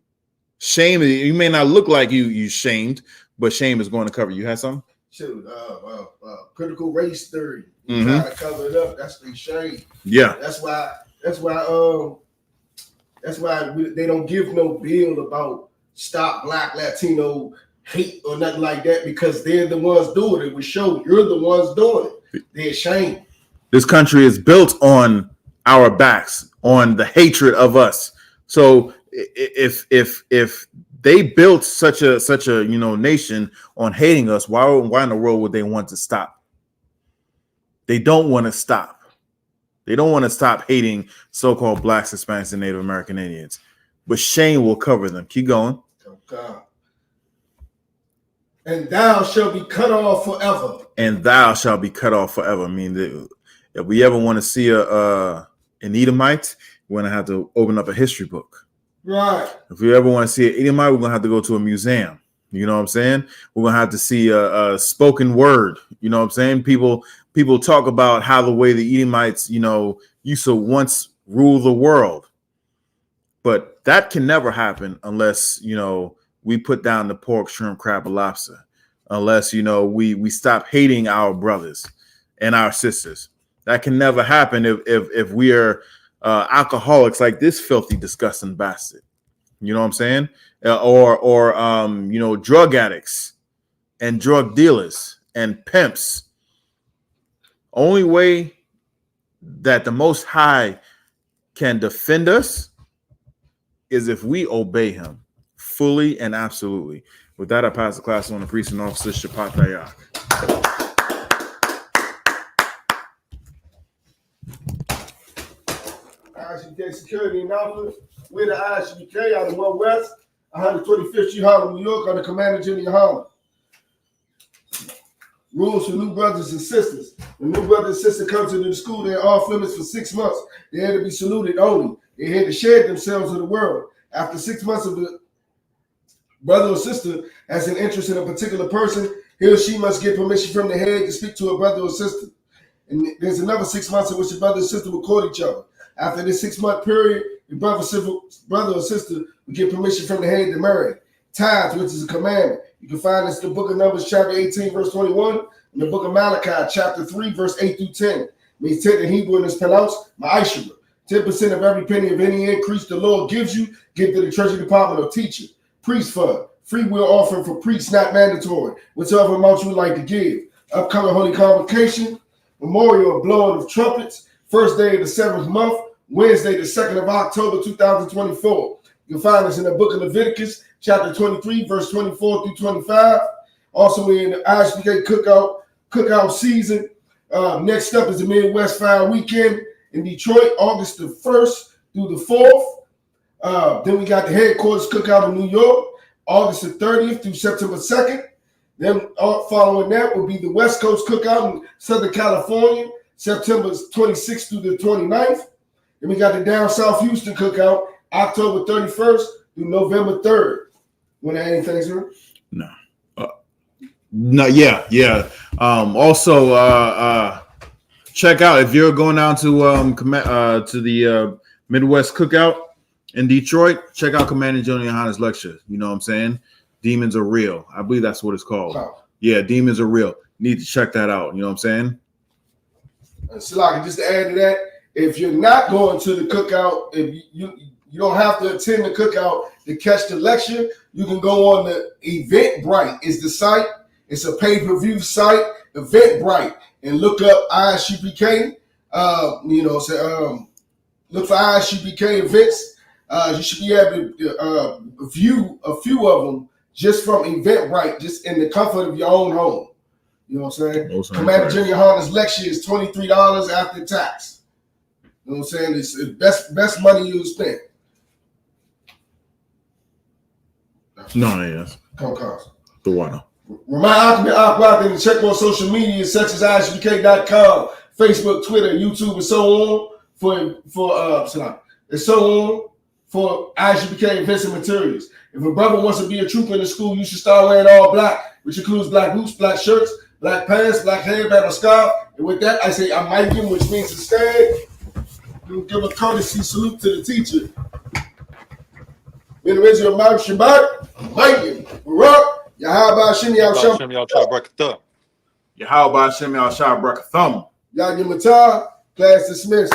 Shame, you may not look like you shamed, but shame is going to cover you. You had something? Shoot, critical race theory. You try to cover it up. That's the shame. Yeah. That's why they don't give no bill about stop Black Latino hate or nothing like that, because they're the ones doing it. We show you're the ones doing it. They're ashamed. This country is built on our backs, on the hatred of us. So if they built such a nation on hating us, why in the world would they want to stop? They don't want to stop. They don't want to stop hating so-called blacks, Hispanics, and Native American Indians. But shame will cover them. Keep going. Oh, God. And thou shalt be cut off forever. And thou shalt be cut off forever. I mean, if we ever want to see an Edomite, we're going to have to open up a history book. Right. If we ever want to see an Edomite, we're going to have to go to a museum. You know what I'm saying? We're going to have to see a spoken word. You know what I'm saying? People talk about how the way the Edomites, used to once rule the world. But that can never happen unless, we put down the pork, shrimp, crab, and lobster. Unless, we stop hating our brothers and our sisters. That can never happen if we are alcoholics like this filthy, disgusting bastard. You know what I'm saying? Or drug addicts and drug dealers and pimps. Only way that the Most High can defend us is if we obey him fully and absolutely. With that, I pass the class on to Priest and Officer Shapatayak. I.S.U.P.K security announcement. We're the I.S.U.P.K out of 1 West, 125th Street, Harlem, New York, under Commander General Yahanna. Rules for new brothers and sisters. When new brother and sister come to the school, they're off limits for 6 months. They're here to be saluted only. They're here to share themselves with the world. After 6 months of the brother or sister has an interest in a particular person, he or she must get permission from the head to speak to a brother or sister. And there's another 6 months in which the brother and sister will court each other. After this 6 month period, the brother or sister will get permission from the head to marry. Tithes, which is a commandment. You can find this in the book of Numbers, chapter 18, verse 21, and the book of Malachi, chapter 3, verse 8 through 10. It means 10 in Hebrew and it's pronounced I.S.U.P.K. 10% of every penny of any increase the Lord gives you, give to the Treasury Department or teacher. Priest fund, free will offering for priests, not mandatory, whichever amount you would like to give. Upcoming Holy Convocation, memorial of blowing of trumpets, first day of the 7th month, Wednesday, the 2nd of October, 2024. You can find us in the book of Leviticus, chapter 23, verse 24 through 25. Also, we're in the I.S.U.P.K cookout season. Next up is the Midwest Fire Weekend in Detroit, August the 1st through the 4th. Then we got the headquarters cookout in New York, August the 30th through September 2nd. Then following that will be the West Coast cookout in Southern California, September 26th through the 29th. Then we got the down South Houston cookout, October 31st through November 3rd. Want to add anything, sir? No. No. Yeah. Also, check out if you're going down to the Midwest Cookout in Detroit. Check out Commander General Yahanna's lecture. You know what I'm saying? Demons are real. I believe that's what it's called. Oh. Yeah, demons are real. Need to check that out. You know what I'm saying? Salaki, just to add to that, if you're not going to the cookout, if you don't have to attend the cookout to catch the lecture, you can go on the Eventbrite. It's the site. It's a pay-per-view site, Eventbrite, and look up I.S.U.P.K. Look for I.S.U.P.K events. You should be able to view a few of them just from Eventbrite, just in the comfort of your own home. You know what I'm saying? Commander General Yahanna's lecture is $23 after tax. You know what I'm saying? It's the best money you'll spend. No, yes. Come across. The water. Remind Aqua to check on social media such as ISUPK.com, Facebook, Twitter, YouTube, and so on for I.S.U.P.K. events and materials. If a brother wants to be a trooper in the school, you should start wearing all black, which includes black boots, black shirts, black pants, black hairband, or scarf. And with that, I say Amayim, which means to stand. You give a courtesy salute to the teacher. In the raise of your mouth, Shabbat, Amayim, Barak. Yahanna Shimi Yahanna Shimi Al-Shah Brakathum. Y'all give him a time. Class dismissed.